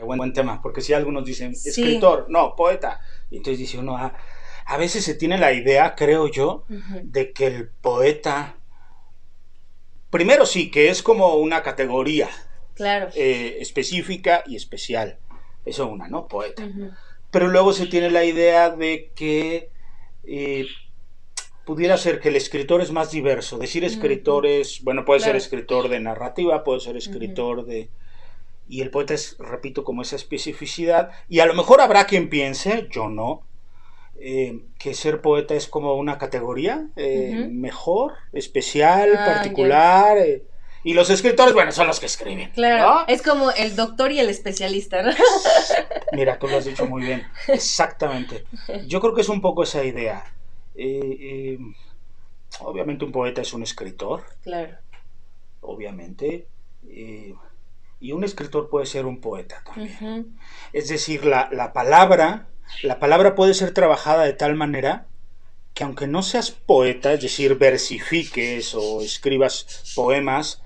qué buen tema, porque si algunos dicen Sí. escritor, no, poeta, y entonces dice uno, a veces se tiene la idea, creo yo, Ujú. de que el poeta, primero sí, que es como una categoría Claro. específica y especial, eso una, ¿no? Poeta. Ujú. Pero luego se tiene la idea de que eh, pudiera ser que el escritor es más diverso. Decir Ujú. escritor es, bueno, puede ser Claro. escritor de narrativa, puede ser Ujú. escritor de... Y el poeta es, repito, como esa especificidad. Y a lo mejor habrá quien piense, yo no, que ser poeta es como una categoría Ujú. mejor, especial, Ah, ya. particular. Y los escritores, bueno, son los que escriben, Claro, ¿no? es como el doctor y el especialista, ¿no? Mira, tú lo has dicho muy bien, exactamente. Yo creo que es un poco esa idea. Eh, eh, Obviamente un poeta es un escritor, Claro. obviamente, eh, y un escritor puede ser un poeta también. Ujú. Es decir, la palabra puede ser trabajada de tal manera que aunque no seas poeta, es decir, versifiques o escribas poemas,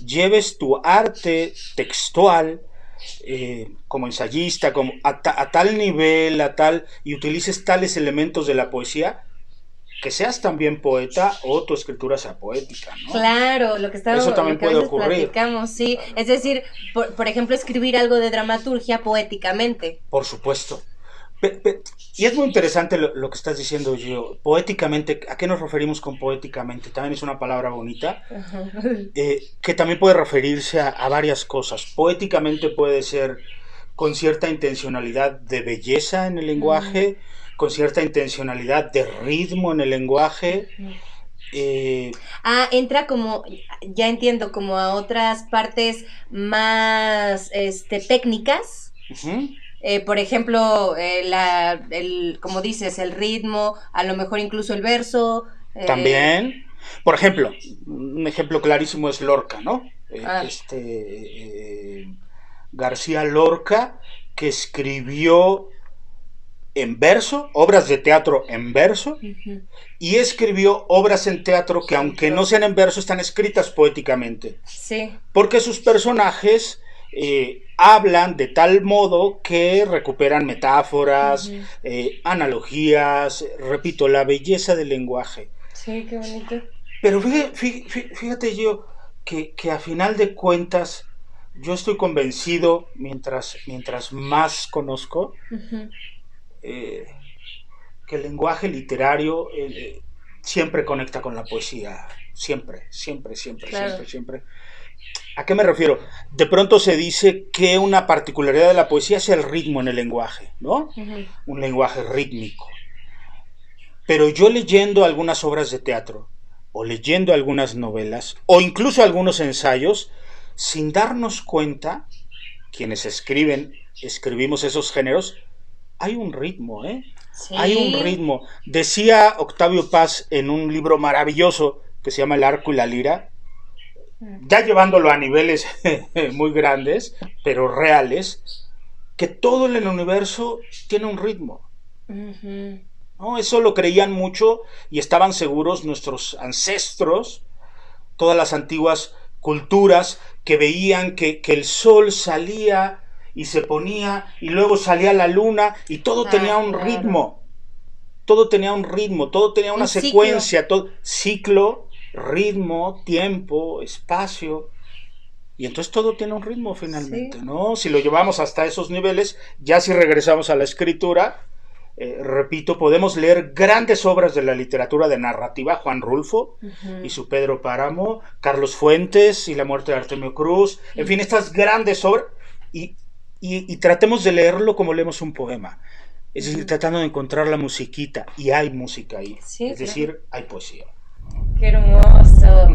lleves tu arte textual como ensayista, como a tal nivel, y utilices tales elementos de la poesía, que seas también poeta o tu escritura sea poética, ¿no? Claro, Eso lo también que a puede veces ocurrir. platicamos, sí. Claro. Es decir, por ejemplo, escribir algo de dramaturgia poéticamente. Por supuesto. Y es muy interesante lo que estás diciendo, yo. Poéticamente, ¿a qué nos referimos con poéticamente? También es una palabra bonita, Ajá. que también puede referirse a varias cosas. Poéticamente puede ser con cierta intencionalidad de belleza en el Mm, lenguaje, con cierta intencionalidad de ritmo en el lenguaje. ujú. eh, Ah, entra como, ya entiendo, como a otras partes más, técnicas. uh-huh. Por ejemplo, como dices, el ritmo, a lo mejor incluso el verso. También, por ejemplo, un ejemplo clarísimo es Lorca, ¿no? Ah, García Lorca, que escribió en verso, obras de teatro en verso, ujú. y escribió obras en teatro que En aunque no sean prosa. en verso, están escritas poéticamente, Sí. porque sus personajes hablan de tal modo que recuperan metáforas, Ujú. analogías, repito, la belleza del lenguaje. Sí, qué bonito. Pero fíjate yo que a final de cuentas yo estoy convencido, mientras más conozco, Ujú. eh, que el lenguaje literario siempre conecta con la poesía. Siempre, siempre, siempre, Claro. siempre, siempre. ¿A qué me refiero? De pronto se dice que una particularidad de la poesía es el ritmo en el lenguaje, ¿no? Ujú. Un lenguaje rítmico. Pero yo leyendo algunas obras de teatro, o leyendo algunas novelas, o incluso algunos ensayos, sin darnos cuenta, quienes escribimos esos géneros, hay un ritmo, ¿eh? Hay un Sí. ritmo. Decía Octavio Paz en un libro maravilloso que se llama El arco y la lira, Mm. ya llevándolo a niveles muy grandes, pero reales, que todo en el universo tiene un ritmo. Ujú. ¿No? Eso lo creían mucho y estaban seguros nuestros ancestros, todas las antiguas culturas que veían que el sol salía y se ponía y luego salía la luna y Ah, claro. todo tenía un ritmo, todo tenía Un una ciclo. secuencia, todo ciclo, ritmo, tiempo, espacio. Y entonces todo tiene un ritmo finalmente, Sí. ¿no? Si lo llevamos hasta esos niveles, ya si regresamos a la escritura, repito, podemos leer grandes obras de la literatura de narrativa, Juan Rulfo y Ujú. su Pedro Páramo, Carlos Fuentes y La muerte de Artemio Cruz, en fin, Ujú. estas grandes obras, y, y tratemos de leerlo como leemos un poema, es decir, Ujú. tratando de encontrar la musiquita, y hay música ahí, Sí, es claro. decir, hay poesía. Qué hermoso.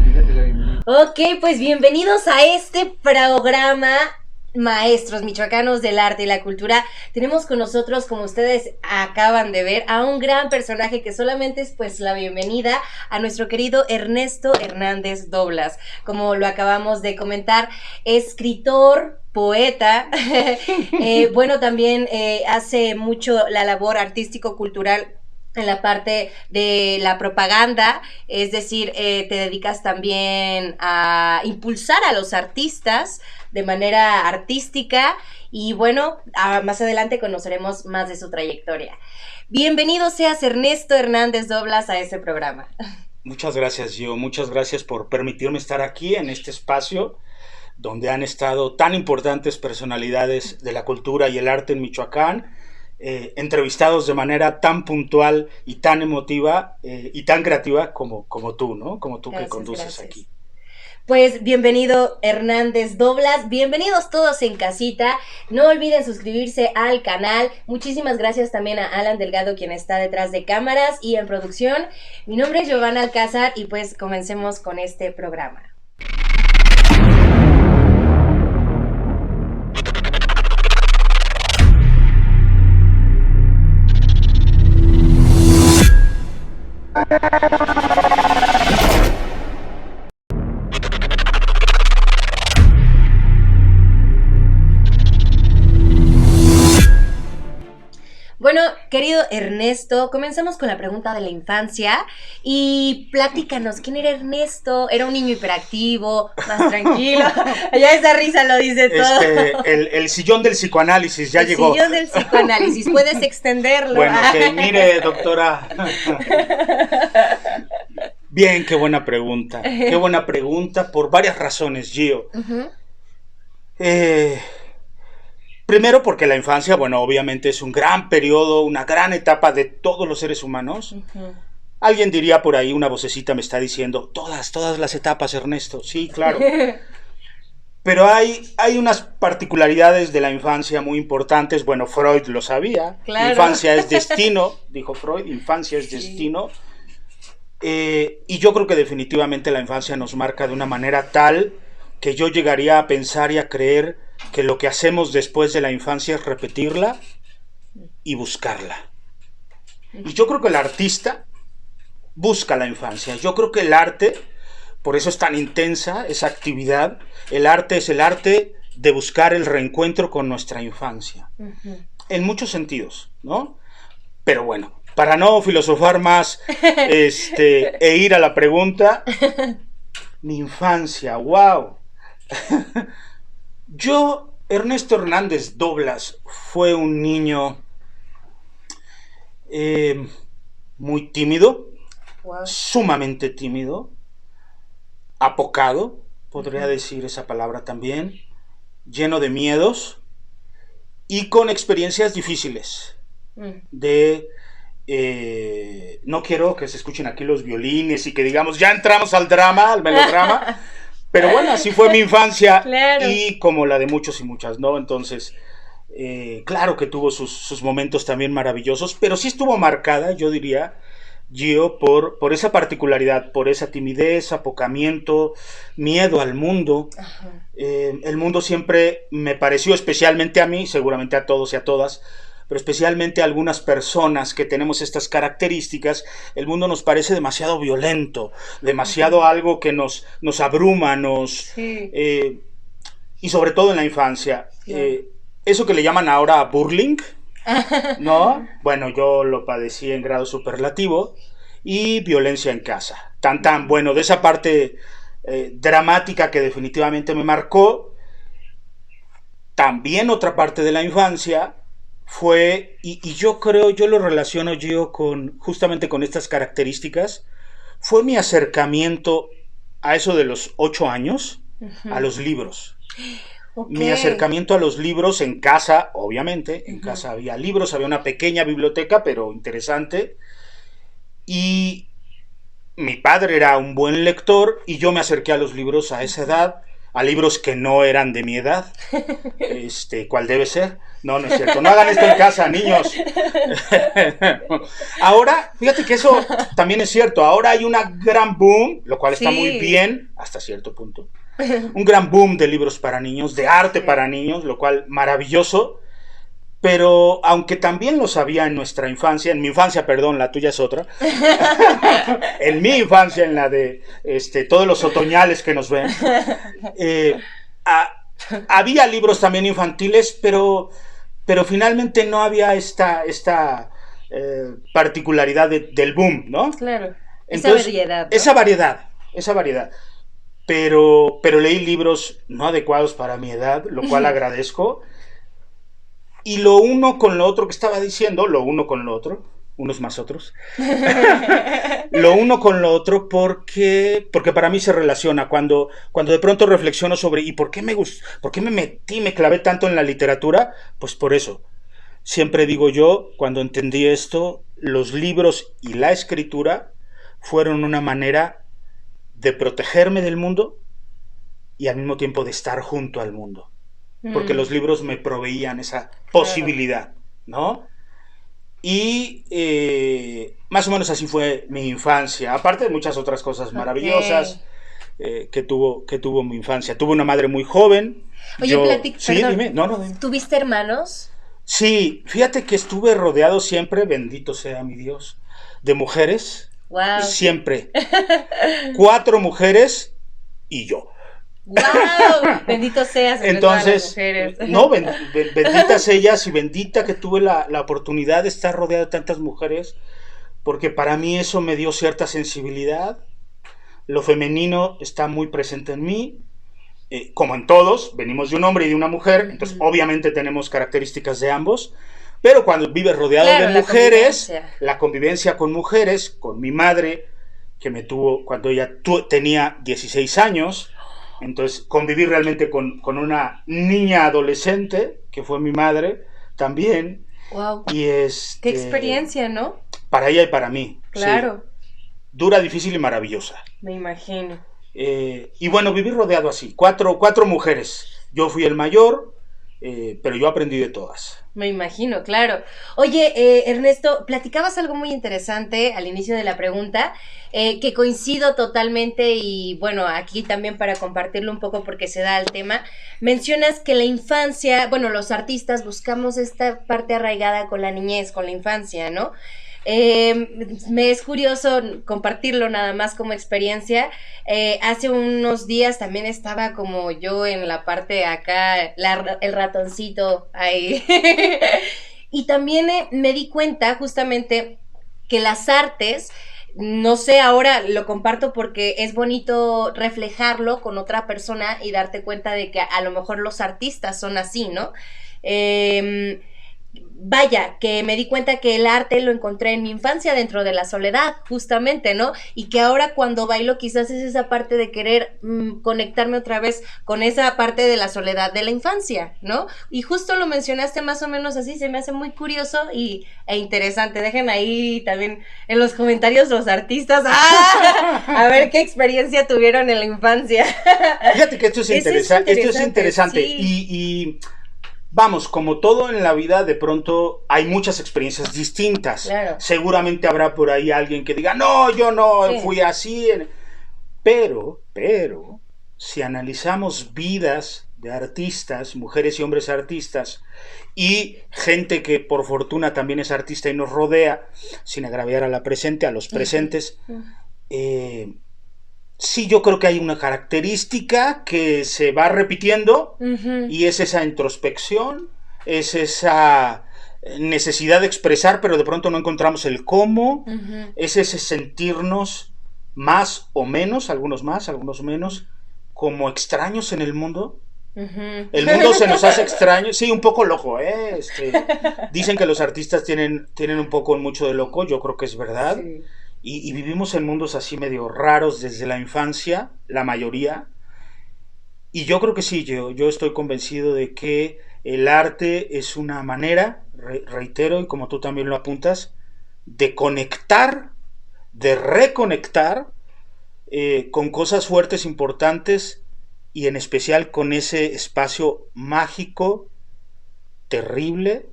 Ok, pues bienvenidos a este programa, maestros michoacanos del arte y la cultura. Tenemos con nosotros, como ustedes acaban de ver, a un gran personaje que solamente es pues la bienvenida a nuestro querido Ernesto Hernández Doblas. Como lo acabamos de comentar, escritor, poeta, bueno, también hace mucho la labor artístico-cultural en la parte de la propaganda, es decir, te dedicas también a impulsar a los artistas de manera artística y bueno, más adelante conoceremos más de su trayectoria. Bienvenido seas Ernesto Hernández Doblas a este programa. Muchas gracias, Gio. Muchas gracias por permitirme estar aquí en este espacio donde han estado tan importantes personalidades de la cultura y el arte en Michoacán, entrevistados de manera tan puntual y tan emotiva y tan creativa como tú, ¿no? Como tú gracias, que conduces gracias. Aquí. Pues bienvenido Hernández Doblas, bienvenidos todos en casita, no olviden suscribirse al canal, muchísimas gracias también a Alan Delgado quien está detrás de cámaras y en producción. Mi nombre es Giovanna Alcázar y pues comencemos con este programa. Bueno, querido Ernesto, comenzamos con la pregunta de la infancia y platícanos, ¿quién era Ernesto? ¿Era un niño hiperactivo, más tranquilo? Ya esa risa lo dice todo. El sillón del psicoanálisis ya llegó. El sillón del psicoanálisis, ¿puedes extenderlo? Bueno, que mire, doctora. Bien, qué buena pregunta. Qué buena pregunta por varias razones, Gio. Primero porque la infancia, bueno, obviamente es un gran periodo, una gran etapa de todos los seres humanos. Alguien diría por ahí, una vocecita me está diciendo, todas las etapas, Ernesto. Sí, claro. Pero hay unas particularidades de la infancia muy importantes. Bueno, Freud lo sabía. Claro. Infancia es destino, dijo Freud, infancia es destino. Y yo creo que definitivamente la infancia nos marca de una manera tal que yo llegaría a pensar y a creer que lo que hacemos después de la infancia es repetirla y buscarla. Y yo creo que el artista busca la infancia. Yo creo que el arte, por eso es tan intensa esa actividad, el arte es el arte de buscar el reencuentro con nuestra infancia. En muchos sentidos, ¿no? Pero bueno, para no filosofar más e ir a la pregunta, mi infancia, wow. Yo, Ernesto Hernández Doblas, fue un niño muy tímido, wow. Sumamente tímido, apocado, podría decir esa palabra también, lleno de miedos y con experiencias difíciles de... no quiero que se escuchen aquí los violines y que digamos, ya entramos al drama, al melodrama. Pero bueno, así fue mi infancia, claro. Y como la de muchos y muchas, ¿no? Entonces, claro que tuvo sus momentos también maravillosos, pero sí estuvo marcada, yo diría, Gio, por esa particularidad, por esa timidez, apocamiento, miedo al mundo. El mundo siempre me pareció, especialmente a mí, seguramente a todos y a todas, pero especialmente a algunas personas que tenemos estas características, el mundo nos parece demasiado violento, demasiado algo que nos abruma, y sobre todo en la infancia. Eso que le llaman ahora bullying, ¿no? Bueno, yo lo padecí en grado superlativo, y violencia en casa. Bueno, de esa parte dramática que definitivamente me marcó, también otra parte de la infancia fue, y yo creo, yo lo relaciono yo justamente con estas características, fue mi acercamiento a eso de los 8 años, a los libros. Mi acercamiento a los libros en casa, obviamente, en casa había libros, había una pequeña biblioteca, pero interesante, y mi padre era un buen lector, y yo me acerqué a los libros a esa edad, a libros que no eran de mi edad. ¿Cuál debe ser? No es cierto. No hagan esto en casa, niños. Ahora, fíjate que eso también es cierto. Ahora hay una gran boom, lo cual está muy bien, hasta cierto punto. Un gran boom de libros para niños, de arte para niños, lo cual maravilloso. Pero aunque también lo sabía en nuestra infancia, en mi infancia, perdón, la tuya es otra, en mi infancia, en la de todos los otoñales que nos ven, había libros también infantiles, pero finalmente no había esta particularidad del boom, ¿no? Claro. Entonces, Esa variedad, ¿no? Esa variedad. Pero leí libros no adecuados para mi edad, lo cual agradezco. Y lo uno con lo otro que estaba diciendo, lo uno con lo otro, unos más otros, lo uno con lo otro porque para mí se relaciona. Cuando de pronto reflexiono sobre ¿y por qué me clavé tanto en la literatura? Pues por eso. Siempre digo yo, cuando entendí esto, los libros y la escritura fueron una manera de protegerme del mundo y al mismo tiempo de estar junto al mundo. Porque los libros me proveían esa posibilidad, ¿no? Y más o menos así fue mi infancia, aparte de muchas otras cosas maravillosas que tuvo mi infancia. Tuve una madre muy joven. Oye, sí, perdón, dime. No, dime. ¿Tuviste hermanos? Sí, fíjate que estuve rodeado siempre, bendito sea mi Dios, de mujeres. Wow. Siempre. 4 mujeres y yo. ¡Wow! Bendito seas. Entonces, no, benditas ellas y bendita que tuve la oportunidad de estar rodeado de tantas mujeres, porque para mí eso me dio cierta sensibilidad. Lo femenino está muy presente en mí, como en todos, venimos de un hombre y de una mujer, entonces obviamente tenemos características de ambos, pero cuando vives rodeado de mujeres, la convivencia con mujeres, con mi madre, que me tuvo cuando ella tenía 16 años, entonces conviví realmente con una niña adolescente, que fue mi madre, también. Wow. Y qué experiencia, ¿no? Para ella y para mí. Claro. Sí. Dura, difícil y maravillosa. Me imagino. Y bueno, viví rodeado así, 4 mujeres. Yo fui el mayor, pero yo aprendí de todas. Me imagino, claro. Oye, Ernesto, platicabas algo muy interesante al inicio de la pregunta, que coincido totalmente y bueno, aquí también para compartirlo un poco porque se da el tema. Mencionas que la infancia, bueno, los artistas buscamos esta parte arraigada con la niñez, con la infancia, ¿no? Me es curioso compartirlo nada más como experiencia. Hace unos días también estaba como yo en la parte acá, el ratoncito ahí. Y también me di cuenta justamente que las artes, no sé, ahora lo comparto porque es bonito reflejarlo con otra persona y darte cuenta de que a lo mejor los artistas son así, ¿no? Vaya, que me di cuenta que el arte lo encontré en mi infancia dentro de la soledad, justamente, ¿no? Y que ahora cuando bailo quizás es esa parte de querer conectarme otra vez con esa parte de la soledad de la infancia, ¿no? Y justo lo mencionaste más o menos así, se me hace muy curioso e interesante. Dejen ahí también en los comentarios los artistas, a ver qué experiencia tuvieron en la infancia. Fíjate que esto es interesante. Sí. Y vamos, como todo en la vida, de pronto hay muchas experiencias distintas. Claro. Seguramente habrá por ahí alguien que diga, no, yo no fui así. Pero, si analizamos vidas de artistas, mujeres y hombres artistas, y gente que por fortuna también es artista y nos rodea, sin agraviar a la presente, a los presentes, sí, yo creo que hay una característica que se va repitiendo y es esa introspección, es esa necesidad de expresar, pero de pronto no encontramos el cómo, es ese sentirnos más o menos, algunos más, algunos menos, como extraños en el mundo. El mundo se nos hace extraño, sí, un poco loco, dicen que los artistas tienen un poco mucho de loco, yo creo que es verdad. Sí. Y vivimos en mundos así medio raros desde la infancia, la mayoría. Y yo creo que sí, yo estoy convencido de que el arte es una manera, reitero, y como tú también lo apuntas, de conectar, de reconectar con cosas fuertes, importantes, y en especial con ese espacio mágico, terrible,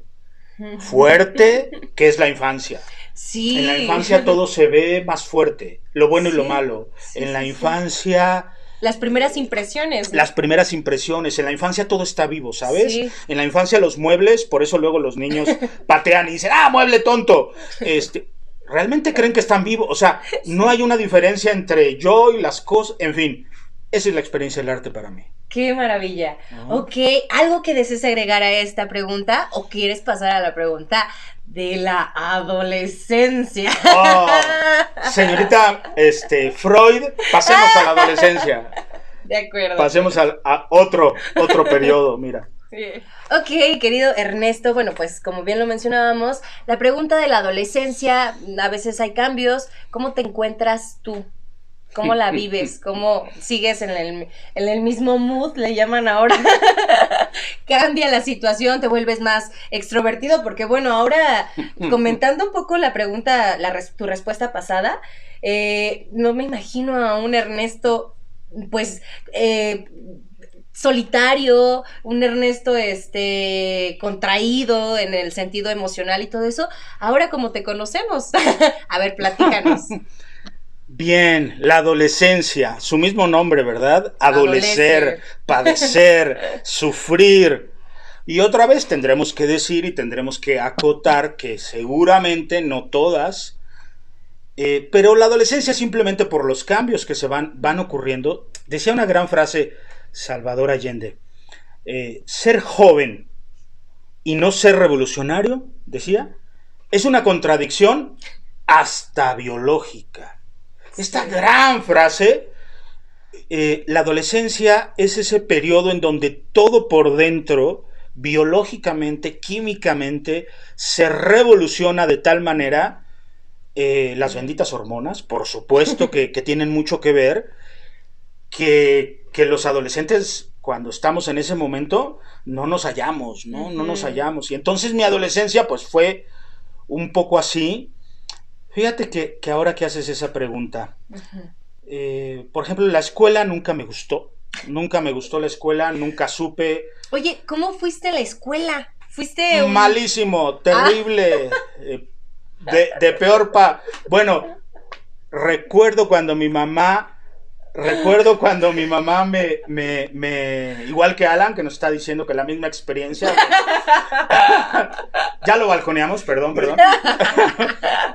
fuerte, que es la infancia. Sí. En la infancia todo se ve más fuerte, lo bueno y lo malo. En la infancia... Las primeras impresiones, ¿no? Las primeras impresiones. En la infancia todo está vivo, ¿sabes? Sí. En la infancia los muebles, por eso luego los niños patean y dicen, ¡ah, mueble tonto! Realmente creen que están vivos. O sea, no hay una diferencia entre yo y las cosas. En fin, esa es la experiencia del arte para mí. Qué maravilla. Oh. Ok, ¿algo que desees agregar a esta pregunta o quieres pasar a la pregunta de la adolescencia? Oh, señorita Freud, pasemos a la adolescencia. De acuerdo. Pasemos a otro periodo, mira. Sí. Ok, querido Ernesto, bueno, pues como bien lo mencionábamos, la pregunta de la adolescencia, a veces hay cambios. ¿Cómo te encuentras tú? ¿Cómo la vives? ¿Cómo sigues en el mismo mood, le llaman ahora? ¿Cambia la situación? ¿Te vuelves más extrovertido? Porque bueno, ahora comentando un poco la pregunta, tu respuesta pasada, no me imagino a un Ernesto, pues, solitario, un Ernesto contraído en el sentido emocional y todo eso. Ahora como te conocemos. A ver, platícanos. Bien, la adolescencia, su mismo nombre, ¿verdad? Adolecer, padecer, sufrir. Y otra vez tendremos que decir y tendremos que acotar que seguramente no todas, pero la adolescencia simplemente por los cambios que se van ocurriendo. Decía una gran frase Salvador Allende, ser joven y no ser revolucionario, decía, es una contradicción hasta biológica. Esta gran frase, la adolescencia es ese periodo en donde todo por dentro, biológicamente, químicamente, se revoluciona de tal manera, las benditas hormonas, por supuesto que tienen mucho que ver, que los adolescentes, cuando estamos en ese momento, no nos hallamos, ¿no? No nos hallamos. Y entonces mi adolescencia, pues fue un poco así. Fíjate que ahora que haces esa pregunta, por ejemplo, la escuela nunca me gustó la escuela, nunca supe. Oye, ¿cómo fuiste a la escuela? ¿Fuiste malísimo, terrible, de peor bueno, recuerdo cuando mi mamá me igual que Alan, que nos está diciendo que la misma experiencia. Ya lo balconeamos, perdón.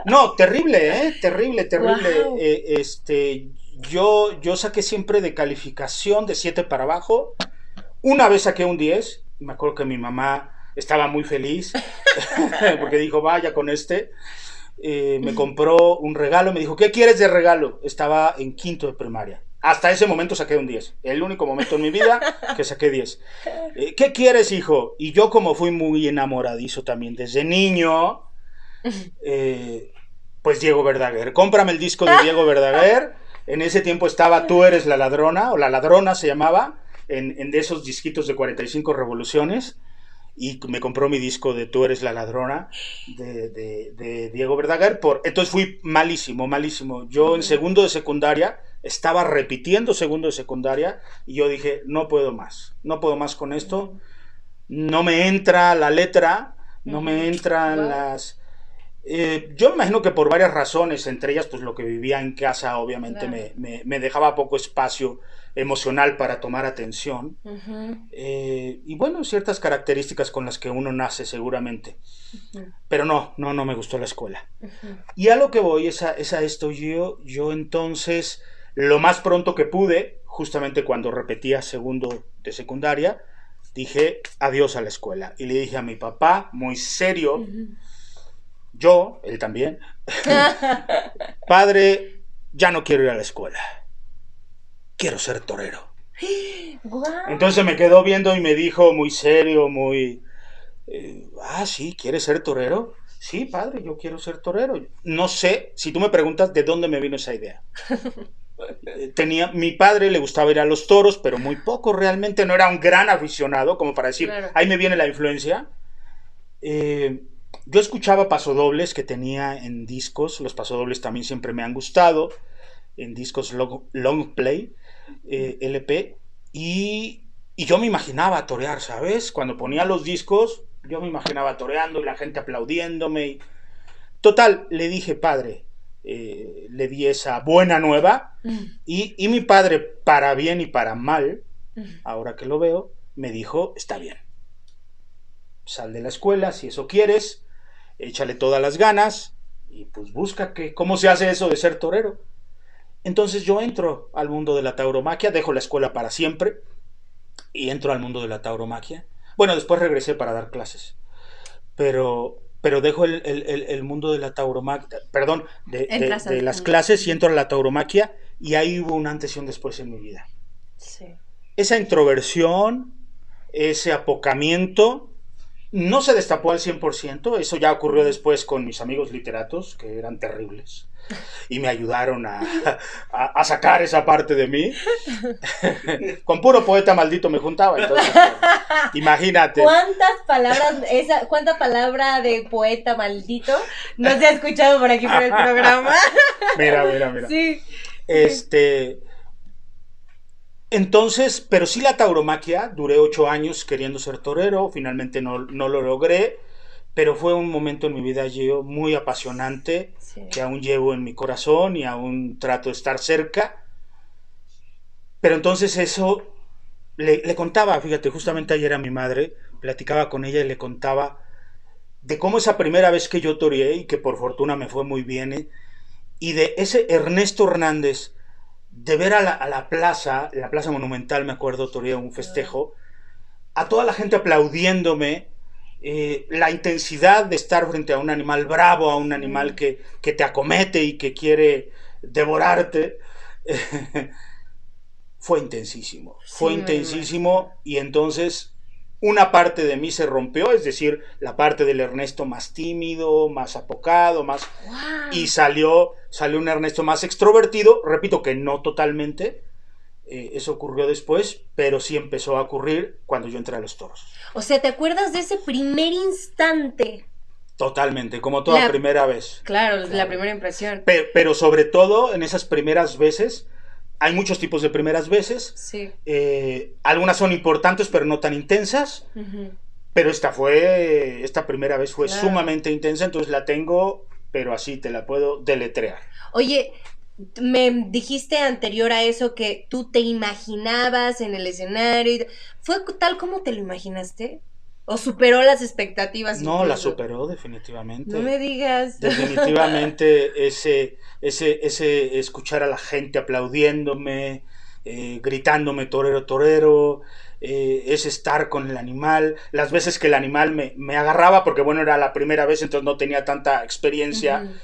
No, terrible, terrible. Wow. Yo saqué siempre de calificación de 7 para abajo. Una vez saqué un 10. Me acuerdo que mi mamá estaba muy feliz porque dijo, vaya con me compró un regalo, me dijo, ¿qué quieres de regalo? Estaba en quinto de primaria. Hasta ese momento saqué un 10. El único momento en mi vida que saqué 10. ¿Qué quieres, hijo? Y yo, como fui muy enamoradizo también desde niño, pues Diego Verdaguer. Cómprame el disco de Diego Verdaguer. En ese tiempo estaba Tú eres la ladrona, o La ladrona se llamaba, en de esos disquitos de 45 revoluciones. Y me compró mi disco de Tú eres la ladrona de Diego Verdaguer. Entonces fui malísimo. Yo en segundo de secundaria estaba repitiendo segundo de secundaria y yo dije, no puedo más con esto. No me entra la letra, no me entran las... yo me imagino que por varias razones, entre ellas pues lo que vivía en casa obviamente me dejaba poco espacio emocional para tomar atención, y bueno, ciertas características con las que uno nace seguramente, pero no me gustó la escuela. Y a lo que voy es a esto. Yo entonces, lo más pronto que pude, justamente cuando repetía segundo de secundaria, dije adiós a la escuela y le dije a mi papá muy serio, él también, padre, ya no quiero ir a la escuela, quiero ser torero. Wow. Entonces me quedó viendo y me dijo muy serio, sí, ¿quieres ser torero? Sí, padre, yo quiero ser torero. No sé, si tú me preguntas de dónde me vino esa idea. Mi padre le gustaba ir a los toros, pero muy poco, realmente no era un gran aficionado, como para decir, claro, ahí me viene la influencia. Yo escuchaba pasodobles que tenía en discos, los pasodobles también siempre me han gustado, en discos long play, LP, y yo me imaginaba torear, ¿sabes? Cuando ponía los discos, yo me imaginaba toreando y la gente aplaudiéndome. Total, le dije, padre, le di esa buena nueva, y mi padre, para bien y para mal, ahora que lo veo, me dijo, está bien, sal de la escuela si eso quieres, échale todas las ganas y pues busca cómo se hace eso de ser torero. Entonces yo entro al mundo de la tauromaquia, dejo la escuela para siempre, y entro al mundo de la tauromaquia. Bueno, después regresé para dar clases, pero dejo el mundo de la tauromaquia, perdón, de las clases y entro a la tauromaquia y ahí hubo un antes y un después en mi vida. Sí. Esa introversión, ese apocamiento, no se destapó al 100%, eso ya ocurrió después con mis amigos literatos, que eran terribles, y me ayudaron a sacar esa parte de mí. Con puro poeta maldito me juntaba, entonces, imagínate. ¿Cuánta palabra de poeta maldito no se ha escuchado por aquí por el programa? Mira. Sí. Entonces, pero sí la tauromaquia, duré 8 años queriendo ser torero, finalmente no lo logré, pero fue un momento en mi vida, Gio, muy apasionante, sí, que aún llevo en mi corazón y aún trato de estar cerca. Pero entonces eso, le contaba, fíjate, justamente ayer a mi madre, platicaba con ella y le contaba de cómo esa primera vez que yo toreé, y que por fortuna me fue muy bien, y de ese Ernesto Hernández, de ver a la plaza Monumental, me acuerdo, toreé un festejo, a toda la gente aplaudiéndome, la intensidad de estar frente a un animal bravo, a un animal que te acomete y que quiere devorarte, fue intensísimo, y entonces una parte de mí se rompió, es decir, la parte del Ernesto más tímido, más apocado, más... ¡Wow! Y salió un Ernesto más extrovertido, repito que no totalmente, eso ocurrió después, pero sí empezó a ocurrir cuando yo entré a los toros. O sea, ¿te acuerdas de ese primer instante? Totalmente, como toda primera vez. Claro, la primera impresión. Pero sobre todo en esas primeras veces, hay muchos tipos de primeras veces. Sí. Algunas son importantes, pero no tan intensas. Uh-huh. Pero esta primera vez fue sumamente intensa, entonces la tengo, pero así te la puedo deletrear. Oye, me dijiste anterior a eso que tú te imaginabas en el escenario. ¿Fue tal como te lo imaginaste? ¿O superó las expectativas? No, la superó definitivamente. No me digas. Definitivamente ese escuchar a la gente aplaudiéndome, gritándome torero, torero, ese estar con el animal, las veces que el animal me agarraba, porque bueno, era la primera vez, entonces no tenía tanta experiencia. Uh-huh.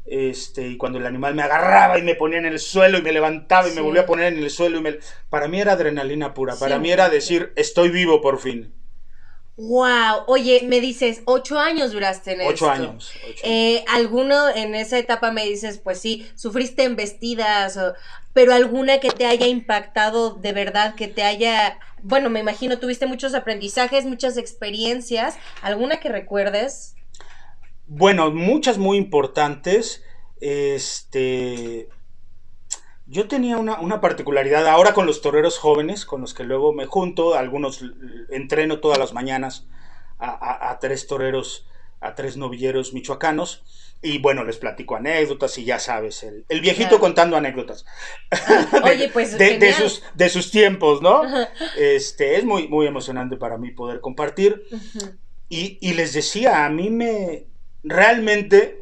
Y cuando el animal me agarraba y me ponía en el suelo y me levantaba y me volvía a poner en el suelo para mí era adrenalina pura, para mí era decir, estoy vivo por fin. Wow, oye, me dices, 8 años duraste en 8 años. ¿Alguno en esa etapa me dices, pues sí, sufriste embestidas, pero alguna que te haya impactado de verdad, que te haya, bueno, me imagino tuviste muchos aprendizajes, muchas experiencias, ¿alguna que recuerdes? Bueno, muchas muy importantes. Yo tenía una particularidad ahora con los toreros jóvenes, con los que luego me junto, algunos entreno todas las mañanas a 3 toreros, a 3 novilleros michoacanos, y bueno, les platico anécdotas y ya sabes, el viejito contando anécdotas. Oye, pues de sus tiempos, ¿no? Es muy, muy emocionante para mí poder compartir. Uh-huh. Y les decía, a mí realmente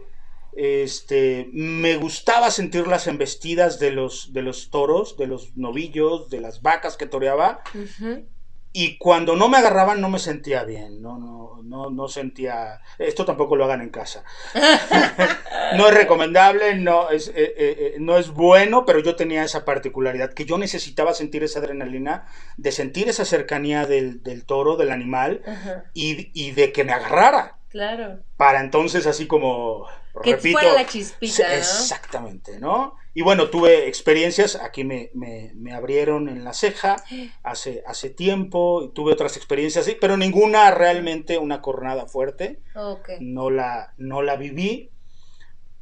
me gustaba sentir las embestidas de los toros, de los novillos, de las vacas que toreaba. Uh-huh. Y cuando no me agarraban no me sentía bien, no sentía, esto tampoco lo hagan en casa. No es recomendable, no es bueno, pero yo tenía esa particularidad, que yo necesitaba sentir esa adrenalina, de sentir esa cercanía del toro, del animal, uh-huh, y de que me agarrara. Claro. Para entonces así como, que repito, fuera la chispita, ¿no? Exactamente, ¿no? Y bueno, tuve experiencias, aquí me abrieron en la ceja hace tiempo, y tuve otras experiencias así, pero ninguna realmente una cornada fuerte. Okay. No la viví,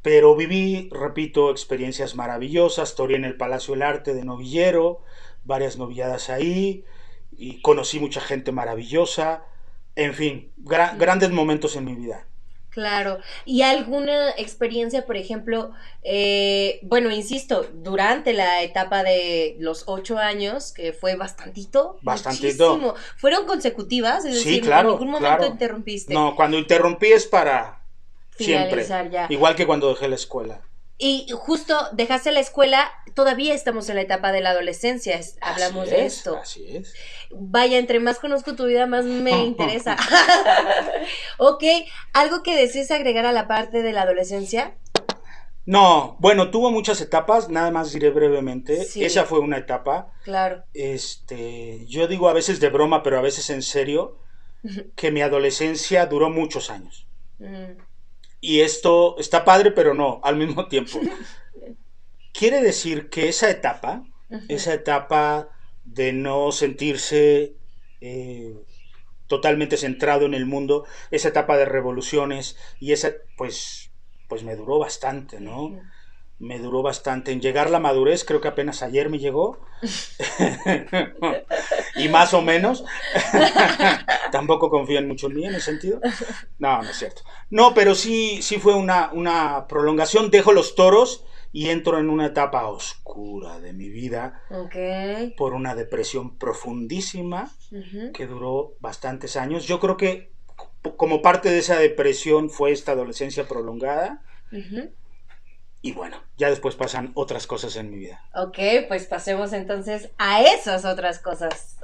pero viví, repito, experiencias maravillosas. Toreé en el Palacio del Arte de novillero, varias novilladas ahí, y conocí mucha gente maravillosa. En fin, grandes momentos en mi vida. Claro. ¿Y alguna experiencia, por ejemplo, bueno, insisto, durante la etapa de los 8 años, que fue bastantito? Muchísimo. ¿Fueron consecutivas? Es decir, claro, ¿en ningún momento interrumpiste? No, cuando interrumpí es para finalizar siempre. Ya. Igual que cuando dejé la escuela. Y justo dejaste la escuela, todavía estamos en la etapa de la adolescencia, hablamos de esto. Así es. Vaya, entre más conozco tu vida, más me interesa. Ok, ¿algo que desees agregar a la parte de la adolescencia? No, bueno, tuvo muchas etapas, nada más diré brevemente. Sí. Esa fue una etapa. Claro. Yo digo a veces de broma, pero a veces en serio, que mi adolescencia duró muchos años. Y esto está padre, pero no, al mismo tiempo. Quiere decir que esa etapa de no sentirse totalmente centrado en el mundo, esa etapa de revoluciones, y esa, pues me duró bastante, ¿no? Me duró bastante. En llegar la madurez, creo que apenas ayer me llegó. Y más o menos. Tampoco confían mucho en mí en ese sentido. No, no es cierto. No, pero sí fue una prolongación. Dejo los toros y entro en una etapa oscura de mi vida. Okay. Por una depresión profundísima que duró bastantes años. Yo creo que como parte de esa depresión fue esta adolescencia prolongada. Y bueno, ya después pasan otras cosas en mi vida. Ok, pues pasemos entonces a esas otras cosas.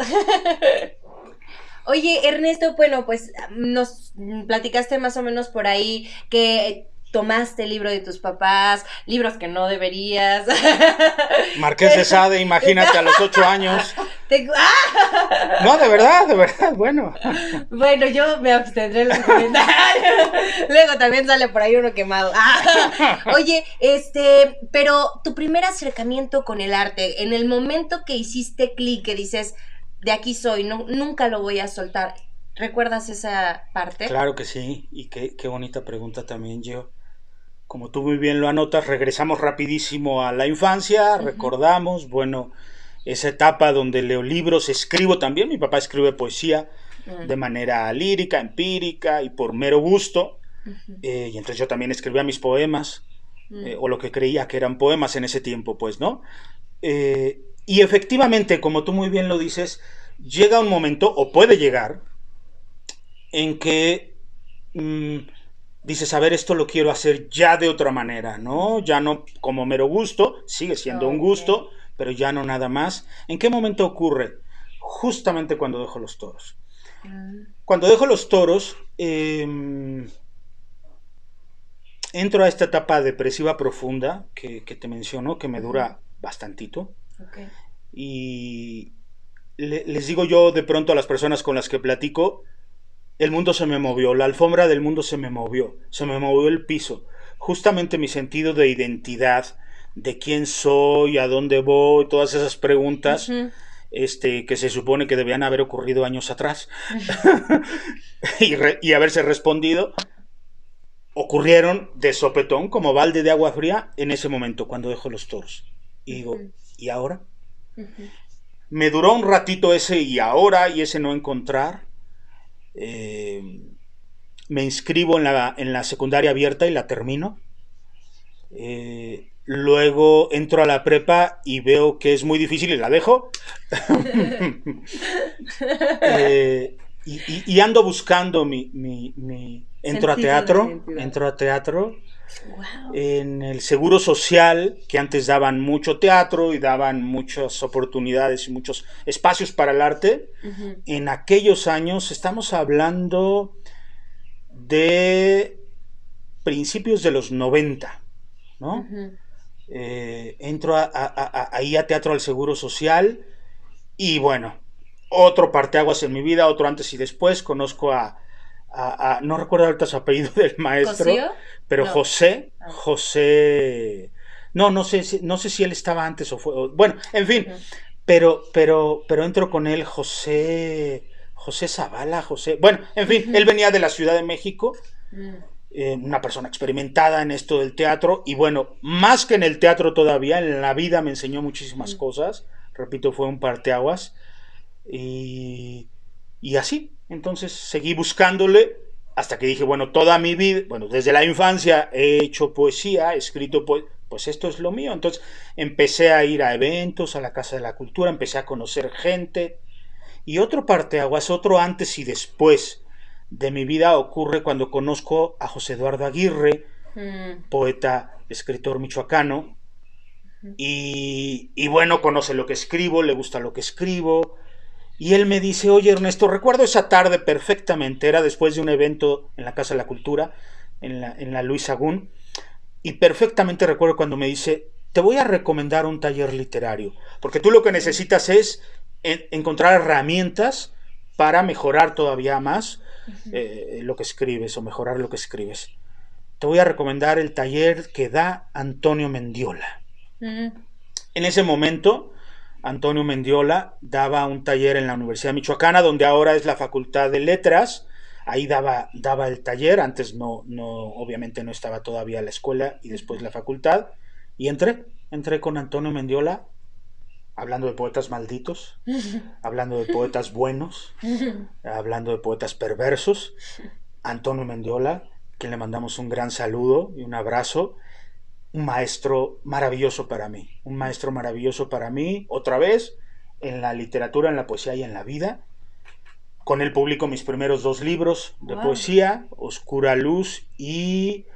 Oye, Ernesto, bueno, pues nos platicaste más o menos por ahí que tomaste el libro de tus papás, libros que no deberías. Marqués de Sade, imagínate, a los 8 años. No, de verdad, bueno. Bueno, yo me abstendré en los comentarios. Luego también sale por ahí uno quemado. Oye, pero tu primer acercamiento con el arte, en el momento que hiciste clic, que dices, de aquí soy, nunca lo voy a soltar, ¿recuerdas esa parte? Claro que sí, y qué bonita pregunta también, Gio. Como tú muy bien lo anotas, regresamos rapidísimo a la infancia, recordamos, bueno, esa etapa donde leo libros, escribo también, mi papá escribe poesía de manera lírica, empírica y por mero gusto, y entonces yo también escribía mis poemas, o lo que creía que eran poemas en ese tiempo, pues, ¿no? Y efectivamente, como tú muy bien lo dices, llega un momento, o puede llegar, en que dices, a ver, esto lo quiero hacer ya de otra manera, ¿no? Ya no como mero gusto, sigue siendo un gusto, pero ya no nada más. ¿En qué momento ocurre? Justamente cuando dejo los toros. Cuando dejo los toros, entro a esta etapa depresiva profunda que te menciono, que me dura bastantito. Okay. Y les digo yo de pronto a las personas con las que platico, el mundo se me movió, la alfombra del mundo se me movió el piso. Justamente mi sentido de identidad, de quién soy, a dónde voy, todas esas preguntas que se supone que debían haber ocurrido años atrás y haberse respondido, ocurrieron de sopetón, como balde de agua fría, en ese momento, cuando dejo los toros. Y digo, ¿y ahora? Me duró un ratito ese y ahora, y ese no encontrar. Me inscribo en la secundaria abierta y la termino. Luego entro a la prepa y veo que es muy difícil y la dejo. Y ando buscando entro a teatro. Wow. En el Seguro Social, que antes daban mucho teatro y daban muchas oportunidades y muchos espacios para el arte, en aquellos años, estamos hablando de principios de los 90, ¿no? Entro ahí a teatro al Seguro Social y bueno, otro parteaguas en mi vida, otro antes y después. Conozco no recuerdo ahorita su apellido del maestro, ¿Cosío? Pero no. José, no sé si él estaba antes o fue, bueno, en fin, pero entro con él, José Zavala, bueno, en fin, él venía de la Ciudad de México, una persona experimentada en esto del teatro, y bueno, más que en el teatro todavía, en la vida me enseñó muchísimas cosas, repito, fue un parteaguas, y así. Entonces seguí buscándole hasta que dije, bueno, toda mi vida, bueno, desde la infancia he hecho poesía, he escrito pues esto es lo mío. Entonces empecé a ir a eventos, a la Casa de la Cultura, empecé a conocer gente. Y otro parteaguas, otro antes y después de mi vida ocurre cuando conozco a José Eduardo Aguirre, poeta, escritor michoacano, y bueno, conoce lo que escribo, le gusta lo que escribo, y él me dice, oye Ernesto, recuerdo esa tarde perfectamente, era después de un evento en la Casa de la Cultura, en la Luis Sagún, y perfectamente recuerdo cuando me dice, te voy a recomendar un taller literario, porque tú lo que necesitas es encontrar herramientas para mejorar todavía más lo que escribes o mejorar lo que escribes. Te voy a recomendar el taller que da Antonio Mendiola. En ese momento, Antonio Mendiola daba un taller en la Universidad Michoacana, donde ahora es la Facultad de Letras. Ahí daba el taller, antes no, obviamente no estaba todavía la escuela y después la facultad. Y entré con Antonio Mendiola, hablando de poetas malditos, hablando de poetas buenos, hablando de poetas perversos. Antonio Mendiola, que le mandamos un gran saludo y un abrazo. Un maestro maravilloso para mí, otra vez, en la literatura, en la poesía y en la vida. Con él publico mis primeros 2 libros de poesía, Oscura Luz y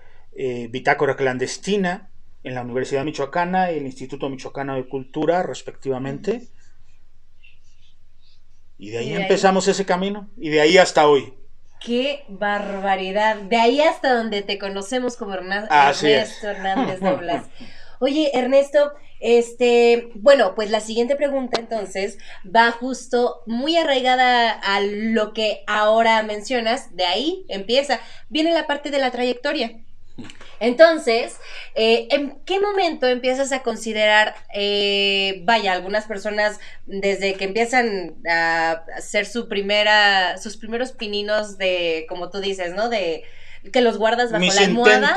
Bitácora Clandestina, en la Universidad Michoacana y el Instituto Michoacano de Cultura, respectivamente. Y de ahí empezamos ese camino, y de ahí hasta hoy. ¡Qué barbaridad! De ahí hasta donde te conocemos como Ernesto Hernández de Blas. Oye, Ernesto, bueno, pues la siguiente pregunta entonces va justo muy arraigada a lo que ahora mencionas. De ahí viene la parte de la trayectoria. Entonces, ¿en qué momento empiezas a considerar, algunas personas desde que empiezan a hacer sus primeros pininos de, como tú dices, ¿no? De que los guardas bajo la almohada.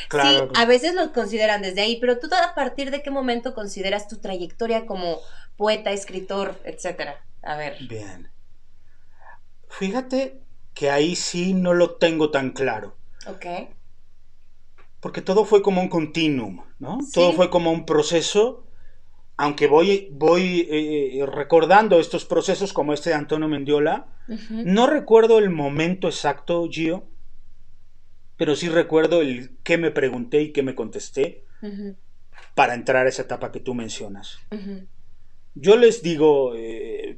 Claro. Sí, a veces los consideran desde ahí, pero tú a partir de qué momento consideras tu trayectoria como poeta, escritor, etcétera. A ver. Bien. Fíjate que ahí sí no lo tengo tan claro. Ok. Porque todo fue como un continuum, ¿no? Sí. Todo fue como un proceso, aunque voy recordando estos procesos como este de Antonio Mendiola. No recuerdo el momento exacto, Gio, pero sí recuerdo el qué me pregunté y qué me contesté para entrar a esa etapa que tú mencionas. Yo les digo,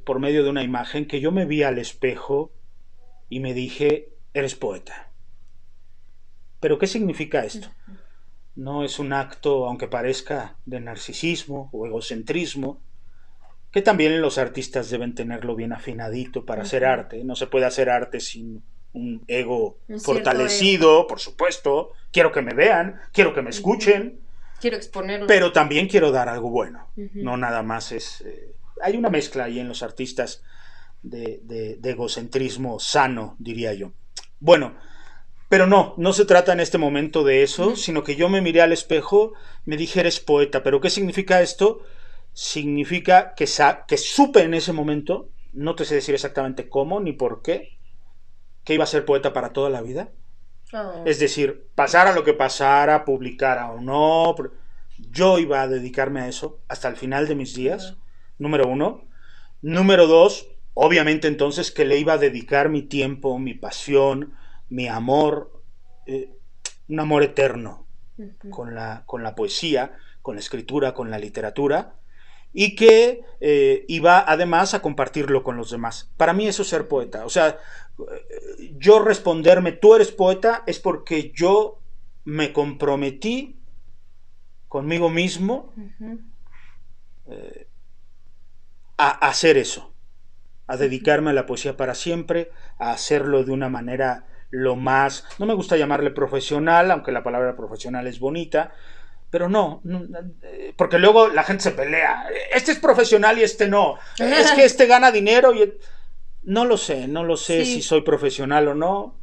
por medio de una imagen, que yo me vi al espejo y me dije, eres poeta. ¿Pero qué significa esto? No es un acto, aunque parezca, de narcisismo o egocentrismo, que también los artistas deben tenerlo bien afinadito para hacer arte. No se puede hacer arte sin un ego fortalecido, por supuesto. Quiero que me vean, quiero que me escuchen. Quiero exponerlo. Pero también quiero dar algo bueno. No nada más es... hay una mezcla ahí en los artistas de egocentrismo sano, diría yo. Bueno... Pero no se trata en este momento de eso, sino que yo me miré al espejo, me dije, eres poeta. ¿Pero qué significa esto? Significa que supe en ese momento, no te sé decir exactamente cómo ni por qué, que iba a ser poeta para toda la vida. Oh. Es decir, pasara lo que pasara, publicara o no, yo iba a dedicarme a eso hasta el final de mis días, número 1. Número 2, obviamente entonces que le iba a dedicar mi tiempo, mi pasión, mi amor, un amor eterno con la poesía, con la escritura, con la literatura, y que iba además a compartirlo con los demás. Para mí eso es ser poeta. O sea, yo responderme, tú eres poeta, es porque yo me comprometí conmigo mismo a hacer eso, a dedicarme a la poesía para siempre, a hacerlo de una manera lo más, no me gusta llamarle profesional, aunque la palabra profesional es bonita, pero no, porque luego la gente se pelea, este es profesional y este no, es que este gana dinero y no lo sé sí. Si soy profesional o no.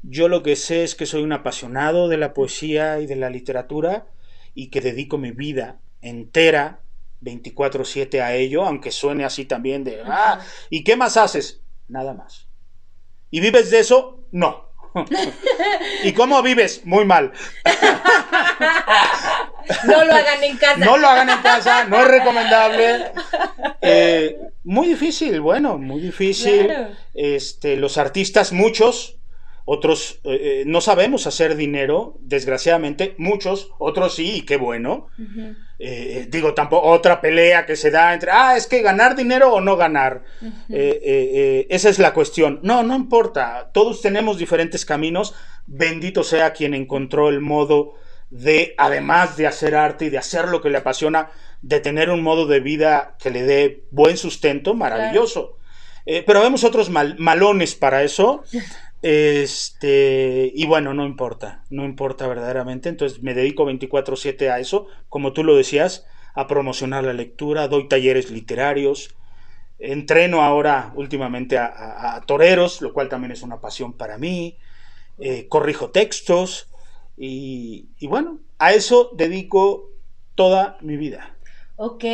Yo lo que sé es que soy un apasionado de la poesía y de la literatura y que dedico mi vida entera 24/7 a ello, aunque suene así también de ¿y qué más haces? Nada más. ¿Y vives de eso? No. ¿Y cómo vives? Muy mal. No lo hagan en casa. No lo hagan en casa, no es recomendable. Muy difícil, muy difícil. Claro. Los artistas, muchos, otros no sabemos hacer dinero, desgraciadamente, muchos, otros sí, y qué bueno. Ujú. Digo, tampoco otra pelea que se da entre, es que ganar dinero o no ganar. Ujú. Esa es la cuestión. No, no importa, todos tenemos diferentes caminos, bendito sea quien encontró el modo de, además de hacer arte y de hacer lo que le apasiona, de tener un modo de vida que le dé buen sustento, maravilloso. Claro. Pero vemos otros malones para eso. Y bueno, no importa verdaderamente. Entonces me dedico 24/7 a eso, como tú lo decías, a promocionar la lectura, doy talleres literarios, entreno ahora últimamente a toreros, lo cual también es una pasión para mí, corrijo textos y bueno, a eso dedico toda mi vida. Ok,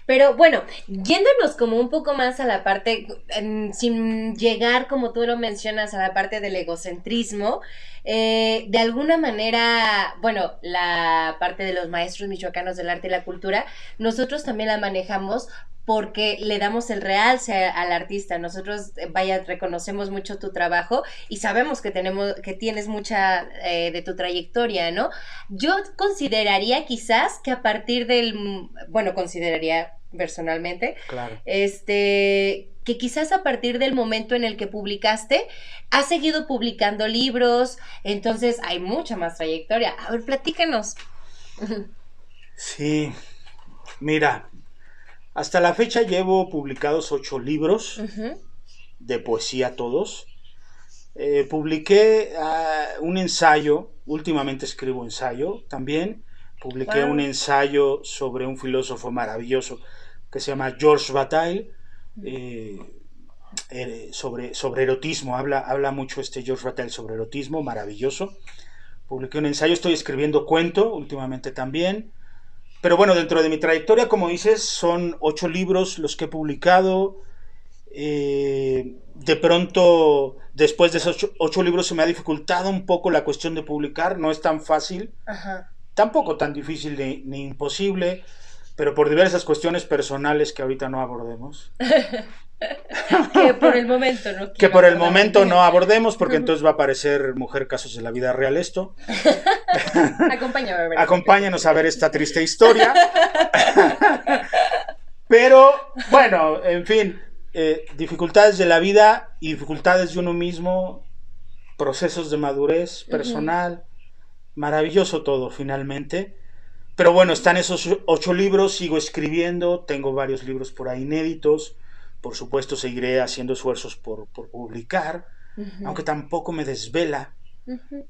pero bueno, yéndonos como un poco más a la parte, sin llegar como tú lo mencionas a la parte del egocentrismo, de alguna manera, bueno, la parte de los maestros michoacanos del arte y la cultura, nosotros también la manejamos porque le damos el realce al artista. Nosotros, vaya, reconocemos mucho tu trabajo y sabemos que tienes mucha de tu trayectoria, ¿no? Yo consideraría quizás que a partir consideraría personalmente, claro, que quizás a partir del momento en el que publicaste, has seguido publicando libros, entonces hay mucha más trayectoria. A ver, platícanos. Sí, mira, hasta la fecha llevo publicados 8 libros de poesía todos. Publiqué un ensayo, últimamente escribo ensayo también. Publiqué un ensayo sobre un filósofo maravilloso que se llama Georges Bataille, sobre erotismo. Habla mucho Georges Bataille sobre erotismo, maravilloso. Publiqué un ensayo, estoy escribiendo cuento últimamente también. Pero bueno, dentro de mi trayectoria, como dices, son 8 libros los que he publicado. De pronto, después de esos 8 libros se me ha dificultado un poco la cuestión de publicar, no es tan fácil, tampoco tan difícil ni imposible, pero por diversas cuestiones personales que ahorita no abordemos. Que por el momento no. Que por el momento no abordemos, porque entonces va a aparecer Mujer Casos de la Vida Real esto. Acompáñanos a ver esta triste historia. Pero, bueno, en fin, dificultades de la vida y dificultades de uno mismo, procesos de madurez personal, maravilloso todo finalmente. Pero bueno, están esos 8 libros, sigo escribiendo, tengo varios libros por ahí inéditos. Por supuesto seguiré haciendo esfuerzos por publicar, aunque tampoco me desvela.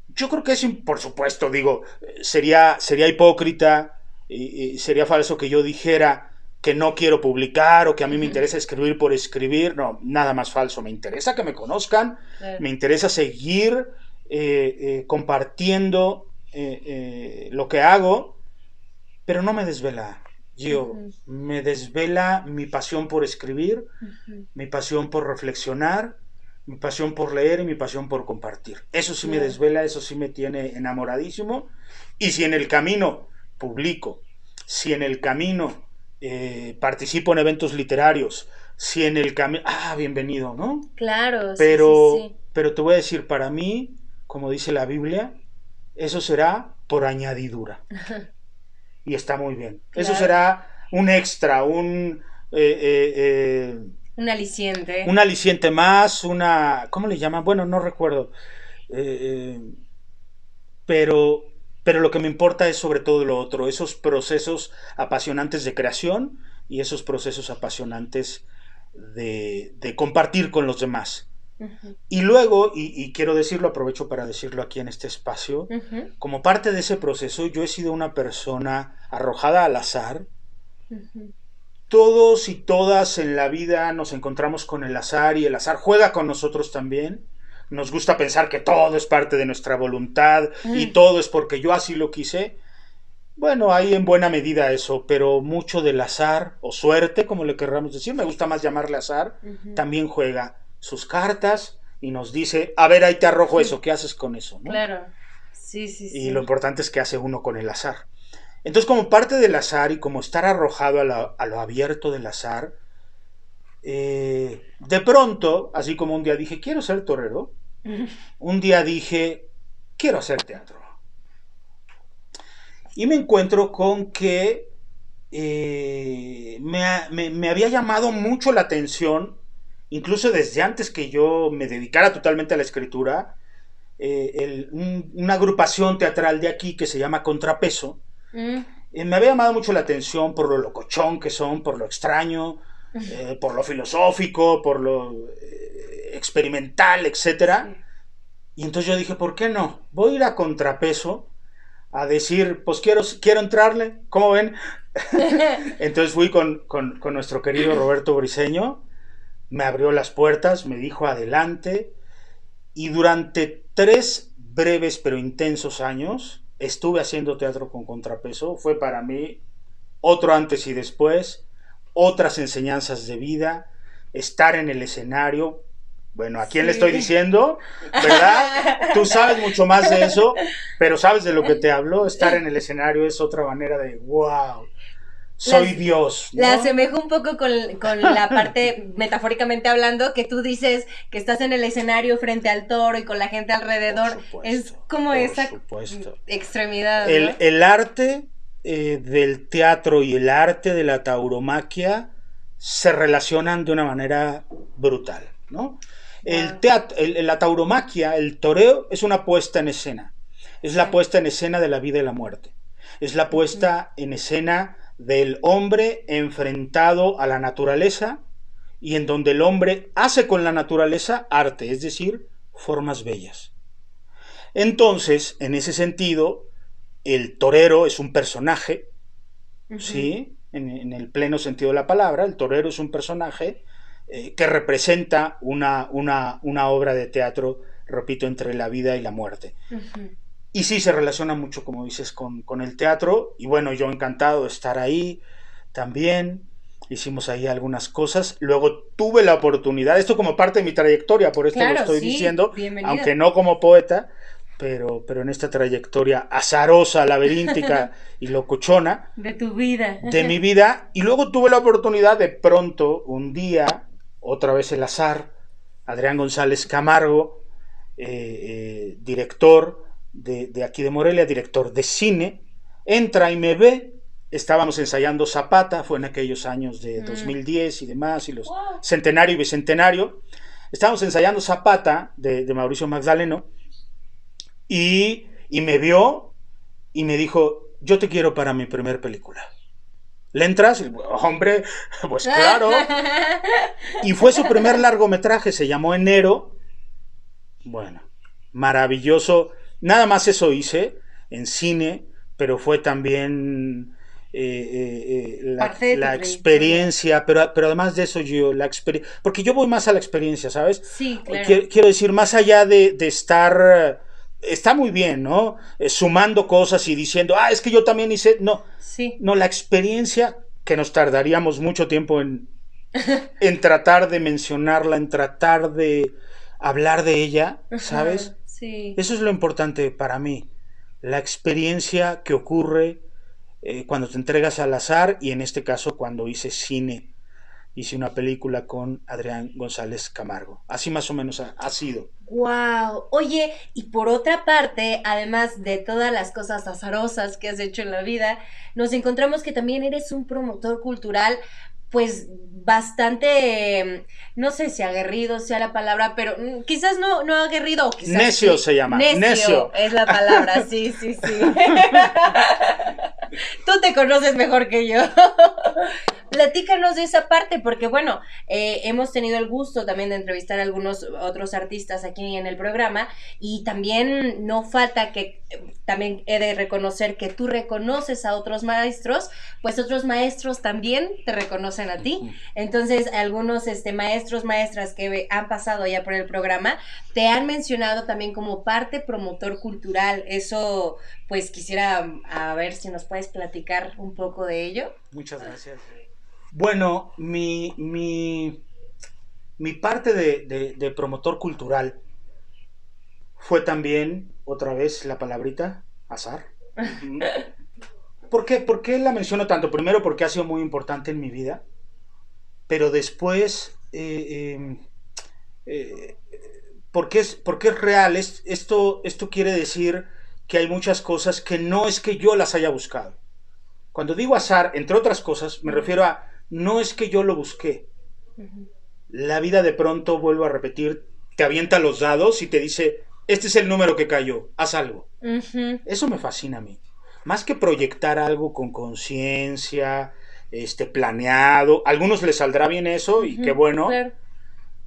Yo creo que es, por supuesto, digo, sería hipócrita y sería falso que yo dijera que no quiero publicar o que a mí me interesa escribir por escribir. No, nada más falso. Me interesa que me conozcan, me interesa seguir compartiendo lo que hago, pero no me desvela. Me desvela mi pasión por escribir, mi pasión por reflexionar, mi pasión por leer y mi pasión por compartir. Eso sí me desvela, eso sí me tiene enamoradísimo. Y si en el camino publico, si en el camino participo en eventos literarios, si en el camino... bienvenido, ¿no? Claro, sí. Pero te voy a decir, para mí, como dice la Biblia, eso será por añadidura. Y está muy bien. Claro. Eso será un extra, un aliciente. Un aliciente más, ¿cómo le llaman? Bueno, no recuerdo. Pero lo que me importa es sobre todo lo otro, esos procesos apasionantes de creación y esos procesos apasionantes de compartir con los demás. Y luego, y quiero decirlo, aprovecho para decirlo aquí en este espacio, como parte de ese proceso yo he sido una persona arrojada al azar. Todos y todas en la vida nos encontramos con el azar y el azar juega con nosotros también. Nos gusta pensar que todo es parte de nuestra voluntad y todo es porque yo así lo quise. Bueno, hay en buena medida eso, pero mucho del azar o suerte, como le querramos decir, me gusta más llamarle azar, también juega sus cartas y nos dice, a ver, ahí te arrojo eso, ¿qué haces con eso? ¿No? Claro, sí. Y lo importante es qué hace uno con el azar. Entonces, como parte del azar y como estar arrojado a lo abierto del azar, de pronto, así como un día dije, quiero ser torero, un día dije, quiero hacer teatro. Y me encuentro con que me había llamado mucho la atención, incluso desde antes que yo me dedicara totalmente a la escritura, una agrupación teatral de aquí que se llama Contrapeso. Me había llamado mucho la atención por lo locochón que son, por lo extraño, por lo filosófico, por lo experimental, etcétera. Sí. Y entonces yo dije, ¿por qué no? Voy a ir a Contrapeso a decir, pues quiero entrarle, ¿cómo ven? Entonces fui con nuestro querido Roberto Briceño, me abrió las puertas, me dijo adelante, y durante 3 breves pero intensos años estuve haciendo teatro con Contrapeso. Fue para mí otro antes y después, otras enseñanzas de vida, estar en el escenario. Bueno, ¿a quién le estoy diciendo? ¿Verdad? Tú sabes mucho más de eso, pero sabes de lo que te hablo. Estar en el escenario es otra manera de wow. Soy Dios, ¿no? La asemejo un poco con la parte, metafóricamente hablando, que tú dices que estás en el escenario frente al toro y con la gente alrededor. Supuesto, es como esa extremidad, ¿no? El arte del teatro y el arte de la tauromaquia se relacionan de una manera brutal, ¿no? La tauromaquia, el toreo, es una puesta en escena. Es la puesta en escena de la vida y la muerte. Es la puesta en escena del hombre enfrentado a la naturaleza, y en donde el hombre hace con la naturaleza arte, es decir, formas bellas. Entonces, en ese sentido, el torero es un personaje, ¿sí? En el pleno sentido de la palabra, el torero es un personaje que representa una obra de teatro, repito, entre la vida y la muerte. Y sí, se relaciona mucho, como dices, con el teatro. Y bueno, yo encantado de estar ahí también. Hicimos ahí algunas cosas. Luego tuve la oportunidad, esto como parte de mi trayectoria, por esto lo estoy diciendo, bienvenido. Aunque no como poeta, pero en esta trayectoria azarosa, laberíntica y locochona. De tu vida. De mi vida. Y luego tuve la oportunidad de pronto, un día, otra vez el azar, Adrián González Camargo, director de aquí de Morelia, director de cine, entra y me ve. Estábamos ensayando Zapata, fue en aquellos años de 2010 y demás, y los centenario y bicentenario. Estábamos ensayando Zapata de Mauricio Magdaleno, y me vio y me dijo, yo te quiero para mi primer película. ¿Le entras? Y, hombre, pues claro. Y fue su primer largometraje, se llamó Enero. Bueno, maravilloso. Nada más eso hice en cine, pero fue también la experiencia, pero además de eso porque yo voy más a la experiencia, ¿sabes? Sí, claro. Quiero decir, más allá de estar, está muy bien, ¿no? Sumando cosas y diciendo, es que yo también hice, no, sí. No, la experiencia, que nos tardaríamos mucho tiempo en tratar de mencionarla, en tratar de hablar de ella, ¿sabes? Sí. Eso es lo importante para mí, la experiencia que ocurre cuando te entregas al azar, y en este caso cuando hice cine, hice una película con Adrián González Camargo. Así más o menos ha sido. Wow. Oye, y por otra parte, además de todas las cosas azarosas que has hecho en la vida, nos encontramos que también eres un promotor cultural, pues bastante, no sé si aguerrido sea la palabra, pero quizás no aguerrido, o quizás necio sí. Se llama. Necio es la palabra, sí. Tú te conoces mejor que yo. Platícanos de esa parte, porque bueno, hemos tenido el gusto también de entrevistar a algunos otros artistas aquí en el programa, y también no falta que también he de reconocer que tú reconoces a otros maestros, pues otros maestros también te reconocen a ti. Entonces, algunos maestros, maestras que han pasado ya por el programa, te han mencionado también como parte promotor cultural. Eso, pues quisiera a ver si nos puedes platicar un poco de ello. Muchas gracias. Bueno, mi parte de promotor cultural fue también, otra vez la palabrita, azar. ¿Por qué la menciono tanto? Primero porque ha sido muy importante en mi vida, pero después porque es real. Esto quiere decir que hay muchas cosas que no es que yo las haya buscado. Cuando digo azar, entre otras cosas, me refiero a no es que yo lo busqué. La vida de pronto, vuelvo a repetir, te avienta los dados y te dice, este es el número que cayó, haz algo. Eso me fascina a mí. Más que proyectar algo con conciencia, planeado, a algunos les saldrá bien eso y qué bueno. Claro.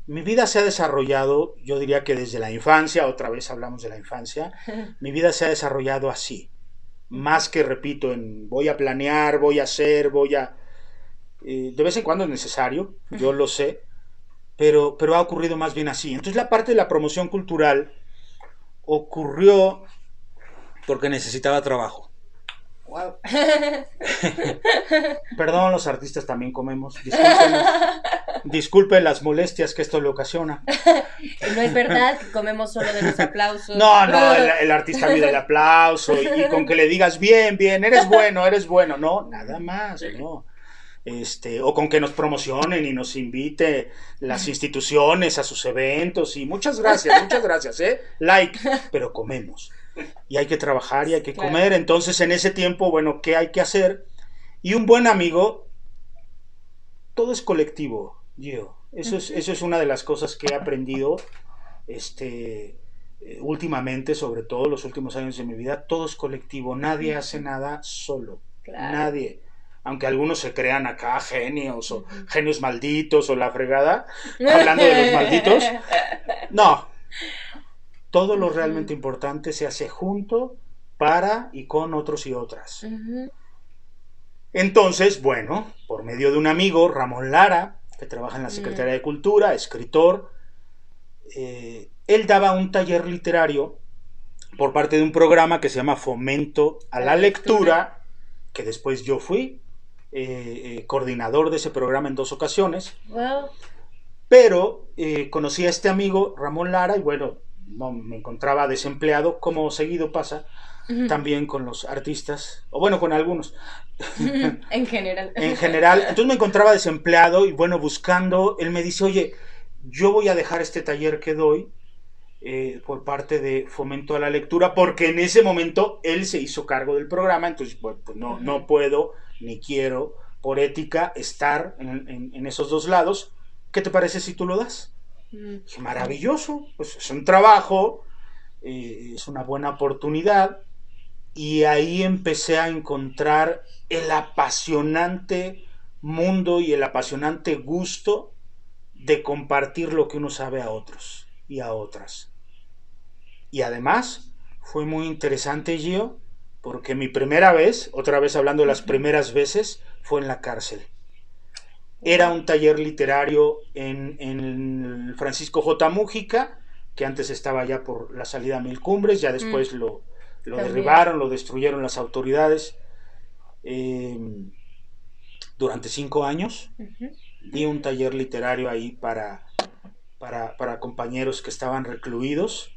Mi vida se ha desarrollado, yo diría que desde la infancia, otra vez hablamos de la infancia, mi vida se ha desarrollado así. Más que, repito, voy a planear, voy a hacer, de vez en cuando es necesario, yo lo sé, pero ha ocurrido más bien así. Entonces la parte de la promoción cultural ocurrió porque necesitaba trabajo. Wow. Perdón, los artistas también comemos. Disculpen las molestias que esto le ocasiona. No es verdad que comemos solo de los aplausos. No, el artista vive el aplauso y con que le digas bien, eres bueno. No, nada más, no. O con que nos promocionen y nos invite las instituciones a sus eventos y muchas gracias, like, pero comemos. Y hay que trabajar y hay que comer. Entonces en ese tiempo, bueno, ¿qué hay que hacer? Y un buen amigo, todo es colectivo, Gio. Eso es una de las cosas que he aprendido últimamente, sobre todo los últimos años de mi vida. Todo es colectivo, nadie hace nada solo, nadie. Aunque algunos se crean acá genios o genios malditos o la fregada, hablando de los malditos. No. Todo lo realmente importante se hace junto, para y con otros y otras. Entonces, bueno, por medio de un amigo, Ramón Lara, que trabaja en la Secretaría de Cultura, escritor, él daba un taller literario por parte de un programa que se llama Fomento a la Lectura, que después yo fui coordinador de ese programa en 2 ocasiones. Wow. Pero conocí a este amigo, Ramón Lara, y bueno, no me encontraba desempleado, como seguido pasa también con los artistas, o bueno, con algunos. En general. Entonces me encontraba desempleado y bueno, buscando, él me dice, oye, yo voy a dejar este taller que doy por parte de Fomento a la Lectura, porque en ese momento él se hizo cargo del programa, entonces pues no puedo, ni quiero, por ética, estar en esos 2 lados. ¿Qué te parece si tú lo das? Dije, maravilloso, pues es un trabajo, es una buena oportunidad, y ahí empecé a encontrar el apasionante mundo y el apasionante gusto de compartir lo que uno sabe a otros y a otras. Y además fue muy interesante, Gio, porque mi primera vez, otra vez hablando de las primeras veces, fue en la cárcel. Era un taller literario en el Francisco J. Mújica, que antes estaba allá por la salida a Mil Cumbres, ya después lo derribaron, lo destruyeron las autoridades. Durante 5 años di un taller literario ahí para compañeros que estaban recluidos.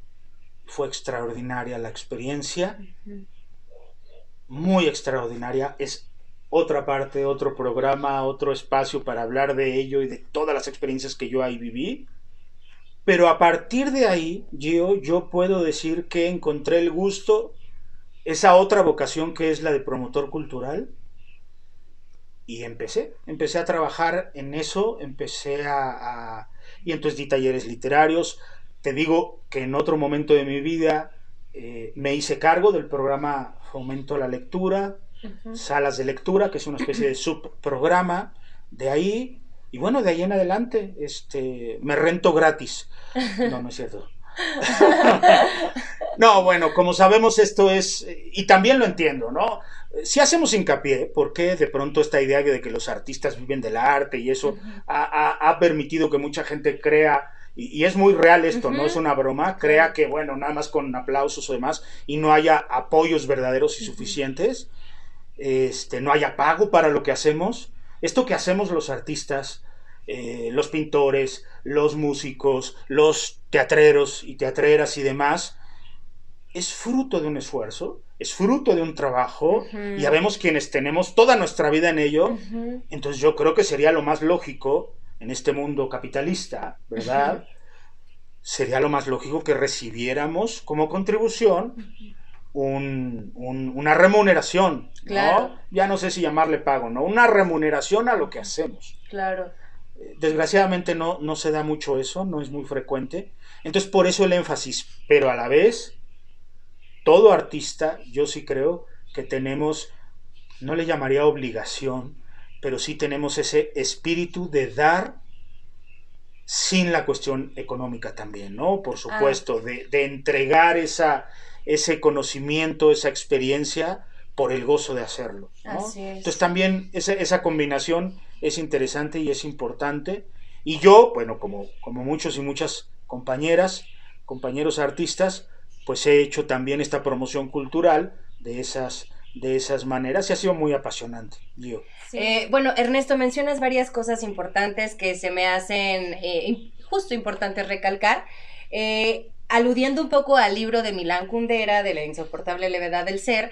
Fue extraordinaria la experiencia, muy extraordinaria. Es otra parte, otro programa, otro espacio para hablar de ello y de todas las experiencias que yo ahí viví. Pero a partir de ahí, yo puedo decir que encontré el gusto, esa otra vocación que es la de promotor cultural, y empecé a trabajar en eso, y entonces di talleres literarios. Te digo que en otro momento de mi vida me hice cargo del programa Fomento a la Lectura, Salas de Lectura, que es una especie de subprograma de ahí, y bueno, de ahí en adelante me rento gratis. No es cierto. No, bueno, como sabemos esto es, y también lo entiendo, ¿no? Si hacemos hincapié, porque de pronto esta idea de que los artistas viven del arte y eso ha permitido que mucha gente crea, y es muy real esto, no es una broma, crea que, bueno, nada más con aplausos o demás, y no haya apoyos verdaderos y suficientes, no haya pago para lo que hacemos. Esto que hacemos los artistas, los pintores, los músicos, los teatreros y teatreras y demás, es fruto de un esfuerzo, es fruto de un trabajo, y ya vemos quienes tenemos toda nuestra vida en ello. Entonces yo creo que sería lo más lógico en este mundo capitalista, ¿verdad? sería lo más lógico que recibiéramos como contribución una remuneración, ¿no? Claro. Ya no sé si llamarle pago, ¿no? Una remuneración a lo que hacemos. Claro. Desgraciadamente no se da mucho eso, no es muy frecuente. Entonces por eso el énfasis, pero a la vez, todo artista, yo sí creo que tenemos, no le llamaría obligación, pero sí tenemos ese espíritu de dar sin la cuestión económica también, ¿no? Por supuesto, de entregar ese conocimiento, esa experiencia por el gozo de hacerlo, ¿no? Así es. Entonces también esa combinación es interesante y es importante. Y yo, bueno, como muchos y muchas compañeros artistas, pues he hecho también esta promoción cultural de esas maneras y ha sido muy apasionante, yo. Sí. Bueno, Ernesto, mencionas varias cosas importantes que se me hacen justo importantes recalcar. Aludiendo un poco al libro de Milán Kundera, de La insoportable levedad del ser,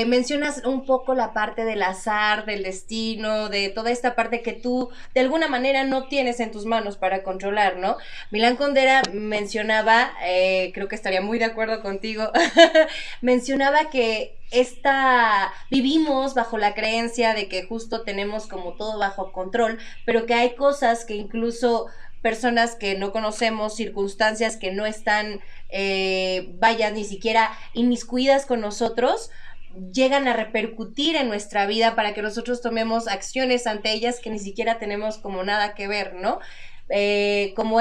mencionas un poco la parte del azar, del destino, de toda esta parte que tú de alguna manera no tienes en tus manos para controlar, ¿no? Milán Kundera mencionaba, creo que estaría muy de acuerdo contigo, mencionaba que vivimos bajo la creencia de que justo tenemos como todo bajo control, pero que hay cosas que incluso personas que no conocemos, circunstancias que no están, ni siquiera inmiscuidas con nosotros, llegan a repercutir en nuestra vida para que nosotros tomemos acciones ante ellas que ni siquiera tenemos como nada que ver, ¿no? Como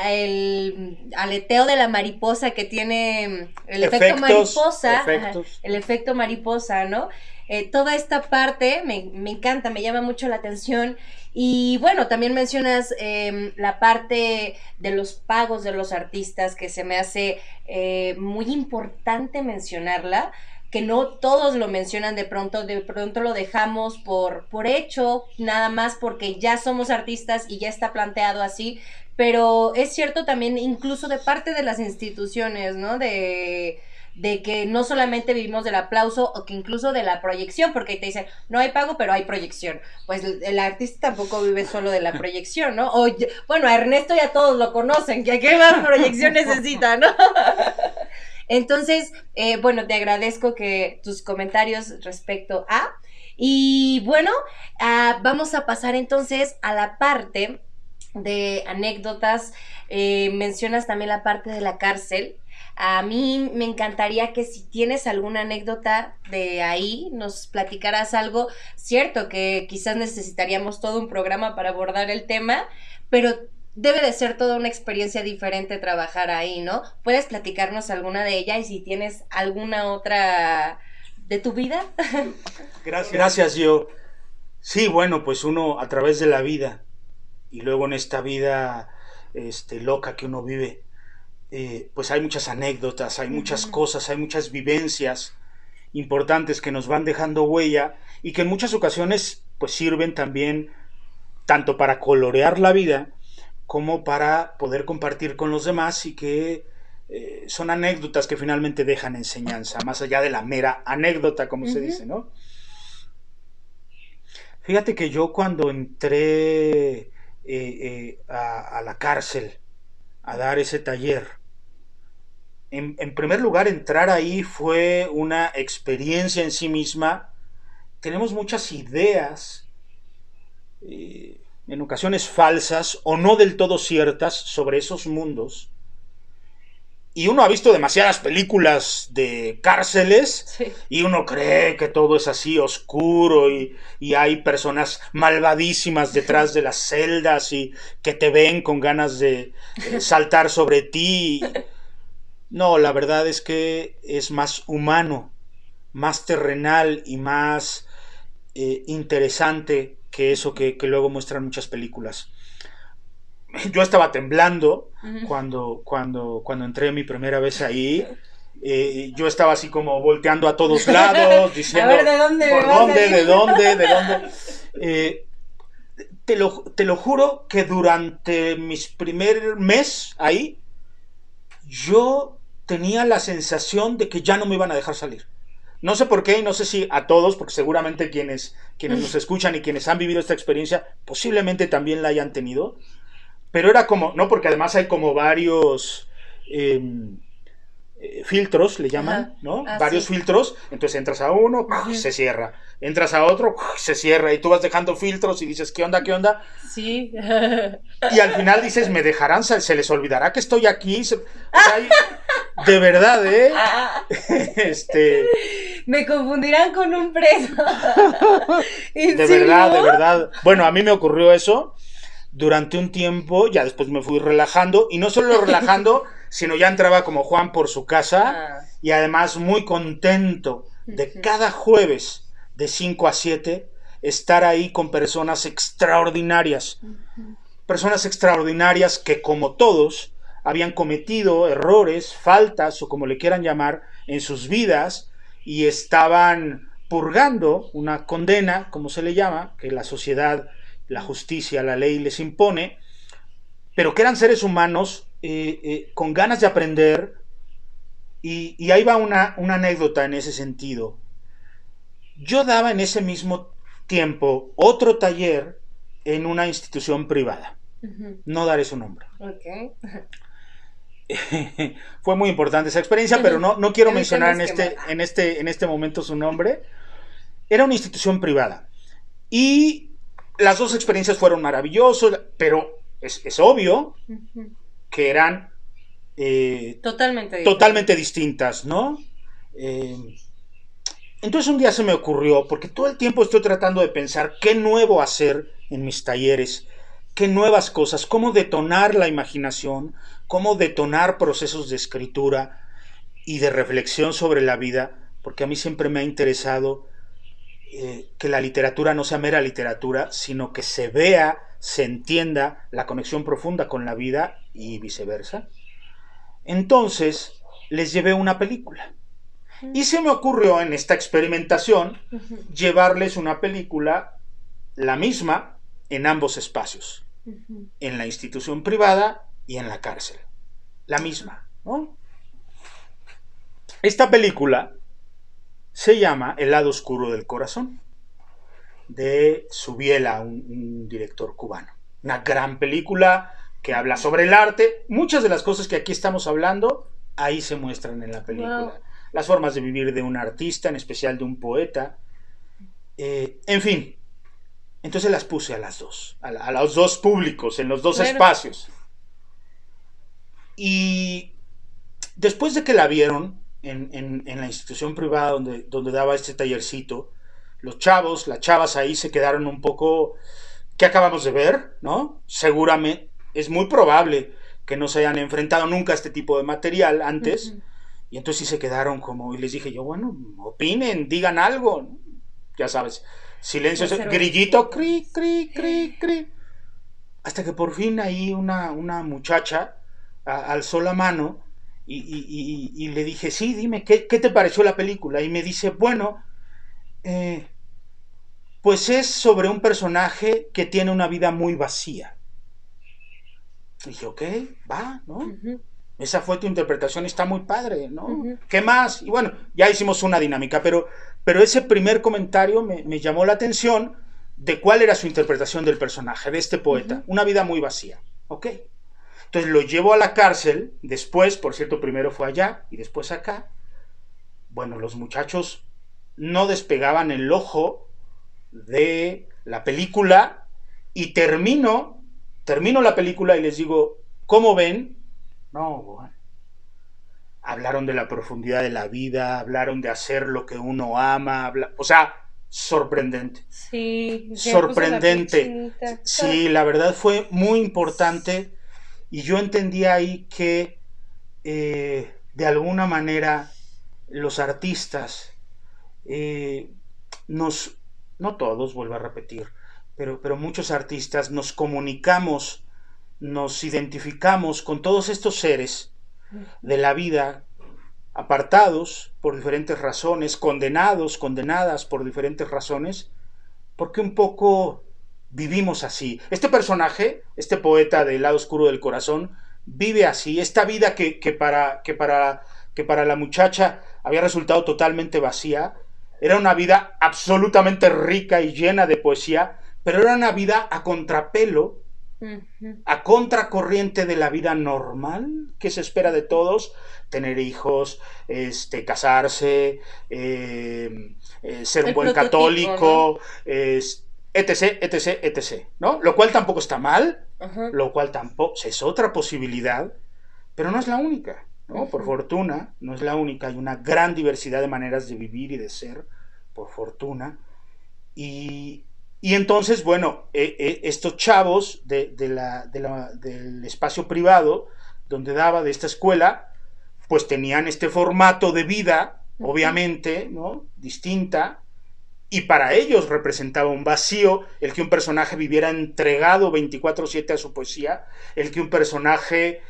el aleteo de la mariposa que tiene el efecto mariposa, el efecto mariposa, ¿no? Toda esta parte me encanta, me llama mucho la atención. Y bueno, también mencionas la parte de los pagos de los artistas, que se me hace muy importante mencionarla, que no todos lo mencionan, de pronto lo dejamos por hecho, nada más porque ya somos artistas y ya está planteado así, pero es cierto también incluso de parte de las instituciones, ¿no? De que no solamente vivimos del aplauso, o que incluso de la proyección, porque te dicen, no hay pago, pero hay proyección. Pues el artista tampoco vive solo de la proyección, ¿no? Bueno, a Ernesto ya todos lo conocen, que qué más proyección necesita, ¿no? Entonces, bueno, te agradezco que tus comentarios respecto a... Y bueno, vamos a pasar entonces a la parte de anécdotas. Mencionas también la parte de la cárcel. A mí me encantaría que si tienes alguna anécdota de ahí, nos platicaras algo. Cierto que quizás necesitaríamos todo un programa para abordar el tema, pero debe de ser toda una experiencia diferente trabajar ahí, ¿no? ¿Puedes platicarnos alguna de ellas y si tienes alguna otra de tu vida? Gracias, yo. Sí, bueno, pues uno a través de la vida y luego en esta vida loca que uno vive, pues hay muchas anécdotas, hay muchas cosas, hay muchas vivencias importantes que nos van dejando huella y que en muchas ocasiones pues sirven también tanto para colorear la vida como para poder compartir con los demás y que son anécdotas que finalmente dejan enseñanza, más allá de la mera anécdota, como se dice, ¿no? Fíjate que yo cuando entré a la cárcel a dar ese taller, en primer lugar, entrar ahí fue una experiencia en sí misma. Tenemos muchas ideas, en ocasiones falsas o no del todo ciertas, sobre esos mundos. Y uno ha visto demasiadas películas de cárceles, sí, y uno cree que todo es así oscuro y hay personas malvadísimas detrás de las celdas y que te ven con ganas de saltar sobre ti. No, la verdad es que es más humano, más terrenal y más interesante que eso que luego muestran muchas películas. Yo estaba temblando cuando entré mi primera vez ahí. Yo estaba así como volteando a todos lados, diciendo, a ver, ¿de dónde? ¿De dónde? Te lo juro que durante mis primer mes ahí, yo tenía la sensación de que ya no me iban a dejar salir. No sé por qué y no sé si a todos, porque seguramente quienes nos escuchan y quienes han vivido esta experiencia posiblemente también la hayan tenido. pero era como, no, porque además hay como varios filtros, le llaman, ¿no? Varios filtros, entonces entras a uno, se cierra, entras a otro, se cierra, y tú vas dejando filtros y dices, ¿qué onda, qué onda? Sí. Y al final dices, ¿me dejarán? ¿Se les olvidará que estoy aquí? O sea, de verdad, Me confundirán con un preso. De verdad, de verdad. Bueno, a mí me ocurrió eso durante un tiempo, ya después me fui relajando, y no solo relajando, sino ya entraba como Juan por su casa, y además muy contento de cada jueves de 5 a 7 estar ahí con personas extraordinarias que, como todos, habían cometido errores, faltas o como le quieran llamar en sus vidas, y estaban purgando una condena, como se le llama, que la sociedad, la justicia, la ley les impone, pero que eran seres humanos con ganas de aprender. Y ahí va una anécdota en ese sentido. Yo daba en ese mismo tiempo otro taller en una institución privada. No daré su nombre. Okay. Fue muy importante esa experiencia, pero no quiero mencionar en este momento su nombre. Era una institución privada. Y las dos experiencias fueron maravillosas, pero es obvio que eran totalmente distintas, ¿no? Entonces un día se me ocurrió, porque todo el tiempo estoy tratando de pensar qué nuevo hacer en mis talleres, qué nuevas cosas, cómo detonar la imaginación, cómo detonar procesos de escritura y de reflexión sobre la vida, porque a mí siempre me ha interesado que la literatura no sea mera literatura, sino que se vea, se entienda la conexión profunda con la vida y viceversa. Entonces les llevé una película. Y se me ocurrió en esta experimentación llevarles una película, la misma, en ambos espacios, en la institución privada y en la cárcel. La misma, ¿no? Esta película se llama El lado oscuro del corazón, de Subiela, un director cubano. Una gran película que habla sobre el arte. Muchas de las cosas que aquí estamos hablando, ahí se muestran en la película. Wow. Las formas de vivir de un artista, en especial de un poeta. En fin. Entonces las puse a las dos. A los dos públicos, en los dos espacios. Y después de que la vieron en la institución privada donde daba este tallercito, los chavos, las chavas ahí se quedaron un poco... ¿Qué acabamos de ver? ¿No? Seguramente, es muy probable que no se hayan enfrentado nunca a este tipo de material antes. Y entonces sí se quedaron como... Y les dije yo, bueno, opinen, digan algo. Ya sabes, silencio, grillito, cri, cri, cri, cri. Hasta que por fin ahí una muchacha alzó la mano y le dije, sí, dime, ¿qué te pareció la película? Y me dice, bueno... pues es sobre un personaje que tiene una vida muy vacía. Y dije, ok, va, ¿no? Esa fue tu interpretación, está muy padre, ¿no? ¿Qué más? Y bueno, ya hicimos una dinámica, pero ese primer comentario me llamó la atención de cuál era su interpretación del personaje, de este poeta. Una vida muy vacía, ok. Entonces lo llevo a la cárcel, después, por cierto, primero fue allá y después acá. Bueno, los muchachos no despegaban el ojo de la película y termino la película y les digo, ¿cómo ven? No, bueno. Hablaron de la profundidad de la vida, hablaron de hacer lo que uno ama, o sea, sorprendente. Sí, sorprendente. Sí, la verdad fue muy importante y yo entendí ahí que de alguna manera los artistas no todos, vuelvo a repetir, pero muchos artistas nos comunicamos, nos identificamos con todos estos seres de la vida, apartados por diferentes razones, condenadas por diferentes razones, porque un poco vivimos así. Este personaje, este poeta del lado oscuro del corazón, vive así, esta vida que para la muchacha había resultado totalmente vacía. Era una vida absolutamente rica y llena de poesía, pero era una vida a contrapelo a contracorriente de la vida normal que se espera de todos, tener hijos, casarse, ser un buen católico, ¿no? Etc, etc, etc, ¿no? Lo cual tampoco está mal, lo cual tampoco es otra posibilidad, pero no es la única, ¿no? Por fortuna, no es la única. Hay una gran diversidad de maneras de vivir y de ser, por fortuna. Y entonces, bueno, estos chavos del espacio privado donde daba de esta escuela, pues tenían este formato de vida, obviamente, ¿no? Distinta, y para ellos representaba un vacío el que un personaje viviera entregado 24/7 a su poesía, el que un personaje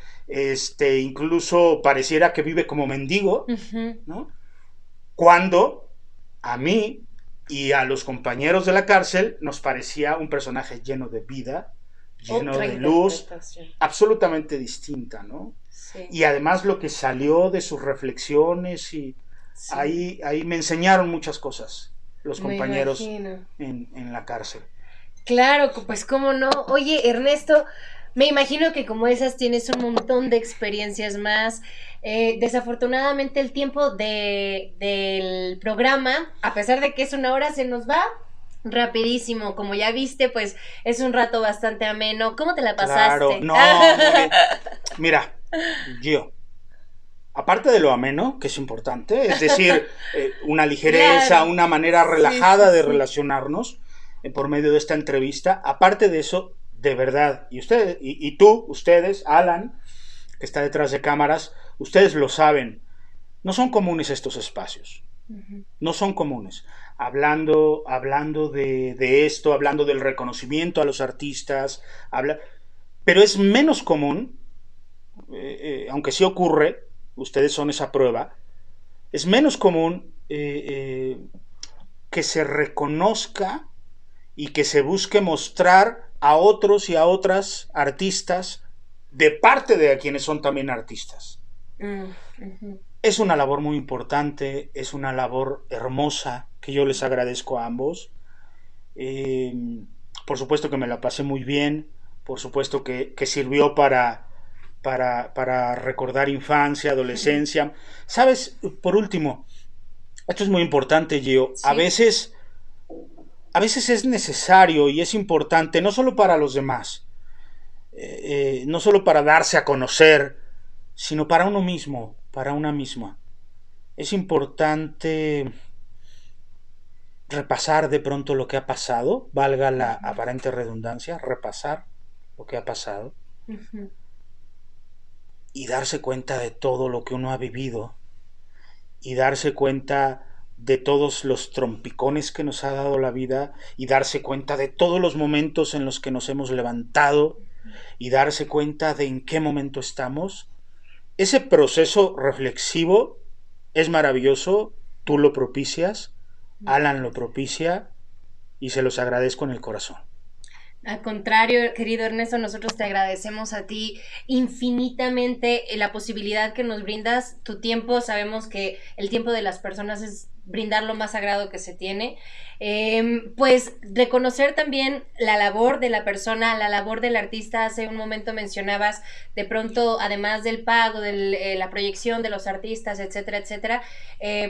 incluso pareciera que vive como mendigo, ¿no? Cuando a mí y a los compañeros de la cárcel nos parecía un personaje lleno de vida, lleno de luz, absolutamente distinta, ¿no? Sí. Y además lo que salió de sus reflexiones, y sí, ahí me enseñaron muchas cosas los compañeros en la cárcel. Claro, pues cómo no. Oye, Ernesto, me imagino que como esas tienes un montón de experiencias más. Desafortunadamente el tiempo del programa, a pesar de que es 1 hora, se nos va rapidísimo. Como ya viste, pues es un rato bastante ameno. ¿Cómo te la pasaste? Claro, no, mira, yo, aparte de lo ameno, que es importante, es decir, una ligereza, claro, una manera relajada de relacionarnos por medio de esta entrevista, aparte de eso, de verdad, y ustedes, y tú, ustedes, Alan, que está detrás de cámaras, ustedes lo saben, no son comunes estos espacios, no son comunes. Hablando de esto, hablando del reconocimiento a los artistas, pero es menos común, aunque sí ocurre, ustedes son esa prueba, es menos común que se reconozca y que se busque mostrar a otros y a otras artistas de parte de quienes son también artistas. Es una labor muy importante, es una labor hermosa que yo les agradezco a ambos. Por supuesto que me la pasé muy bien, por supuesto que sirvió para recordar infancia, adolescencia. ¿Sabes? Por último, esto es muy importante, Gio. Sí. A veces es necesario y es importante, no solo para los demás, no solo para darse a conocer, sino para uno mismo, para una misma. Es importante repasar de pronto lo que ha pasado, valga la aparente redundancia, repasar lo que ha pasado, y darse cuenta de todo lo que uno ha vivido, y darse cuenta de todos los trompicones que nos ha dado la vida, y darse cuenta de todos los momentos en los que nos hemos levantado, y darse cuenta de en qué momento estamos. Ese proceso reflexivo es maravilloso, tú lo propicias, Alan lo propicia, y se los agradezco en el corazón. Al contrario, querido Ernesto, nosotros te agradecemos a ti infinitamente la posibilidad que nos brindas, tu tiempo. Sabemos que el tiempo de las personas es brindar lo más sagrado que se tiene, pues reconocer también la labor de la persona, la labor del artista. Hace un momento mencionabas de pronto, además del pago, de la proyección de los artistas, etcétera, etcétera,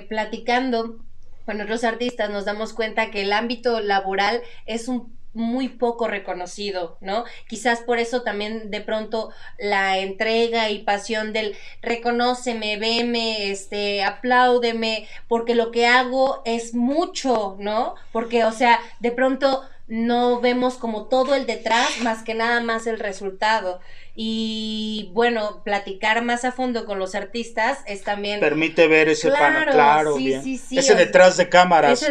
platicando con otros artistas nos damos cuenta que el ámbito laboral es muy poco reconocido, ¿no? Quizás por eso también de pronto la entrega y pasión del reconóceme, veme, apláudeme, porque lo que hago es mucho, ¿no? Porque, o sea, de pronto no vemos como todo el detrás, más que nada más el resultado. Y bueno, platicar más a fondo con los artistas es también... Permite ver ese claro, sí, bien. Sí, ese detrás de cámaras,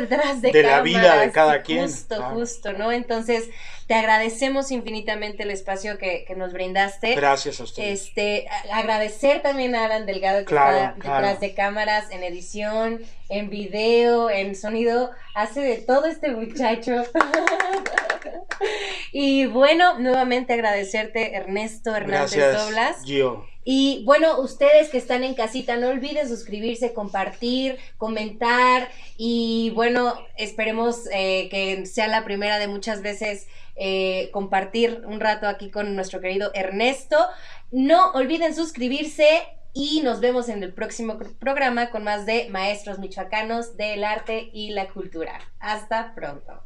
la vida de cada quien. Justo, ¿no? Entonces, te agradecemos infinitamente el espacio que nos brindaste. Gracias a ustedes. Agradecer también a Alan Delgado, que está detrás de cámaras, en edición, en video, en sonido, hace de todo este muchacho. Y bueno, nuevamente agradecerte, Ernesto Hernández Gracias, Doblas. Gio. Y bueno, ustedes que están en casita, no olviden suscribirse, compartir, comentar. Y bueno, esperemos que sea la primera de muchas veces compartir un rato aquí con nuestro querido Ernesto. No olviden suscribirse. Y nos vemos en el próximo programa con más de Maestros Michoacanos del Arte y la Cultura. Hasta pronto.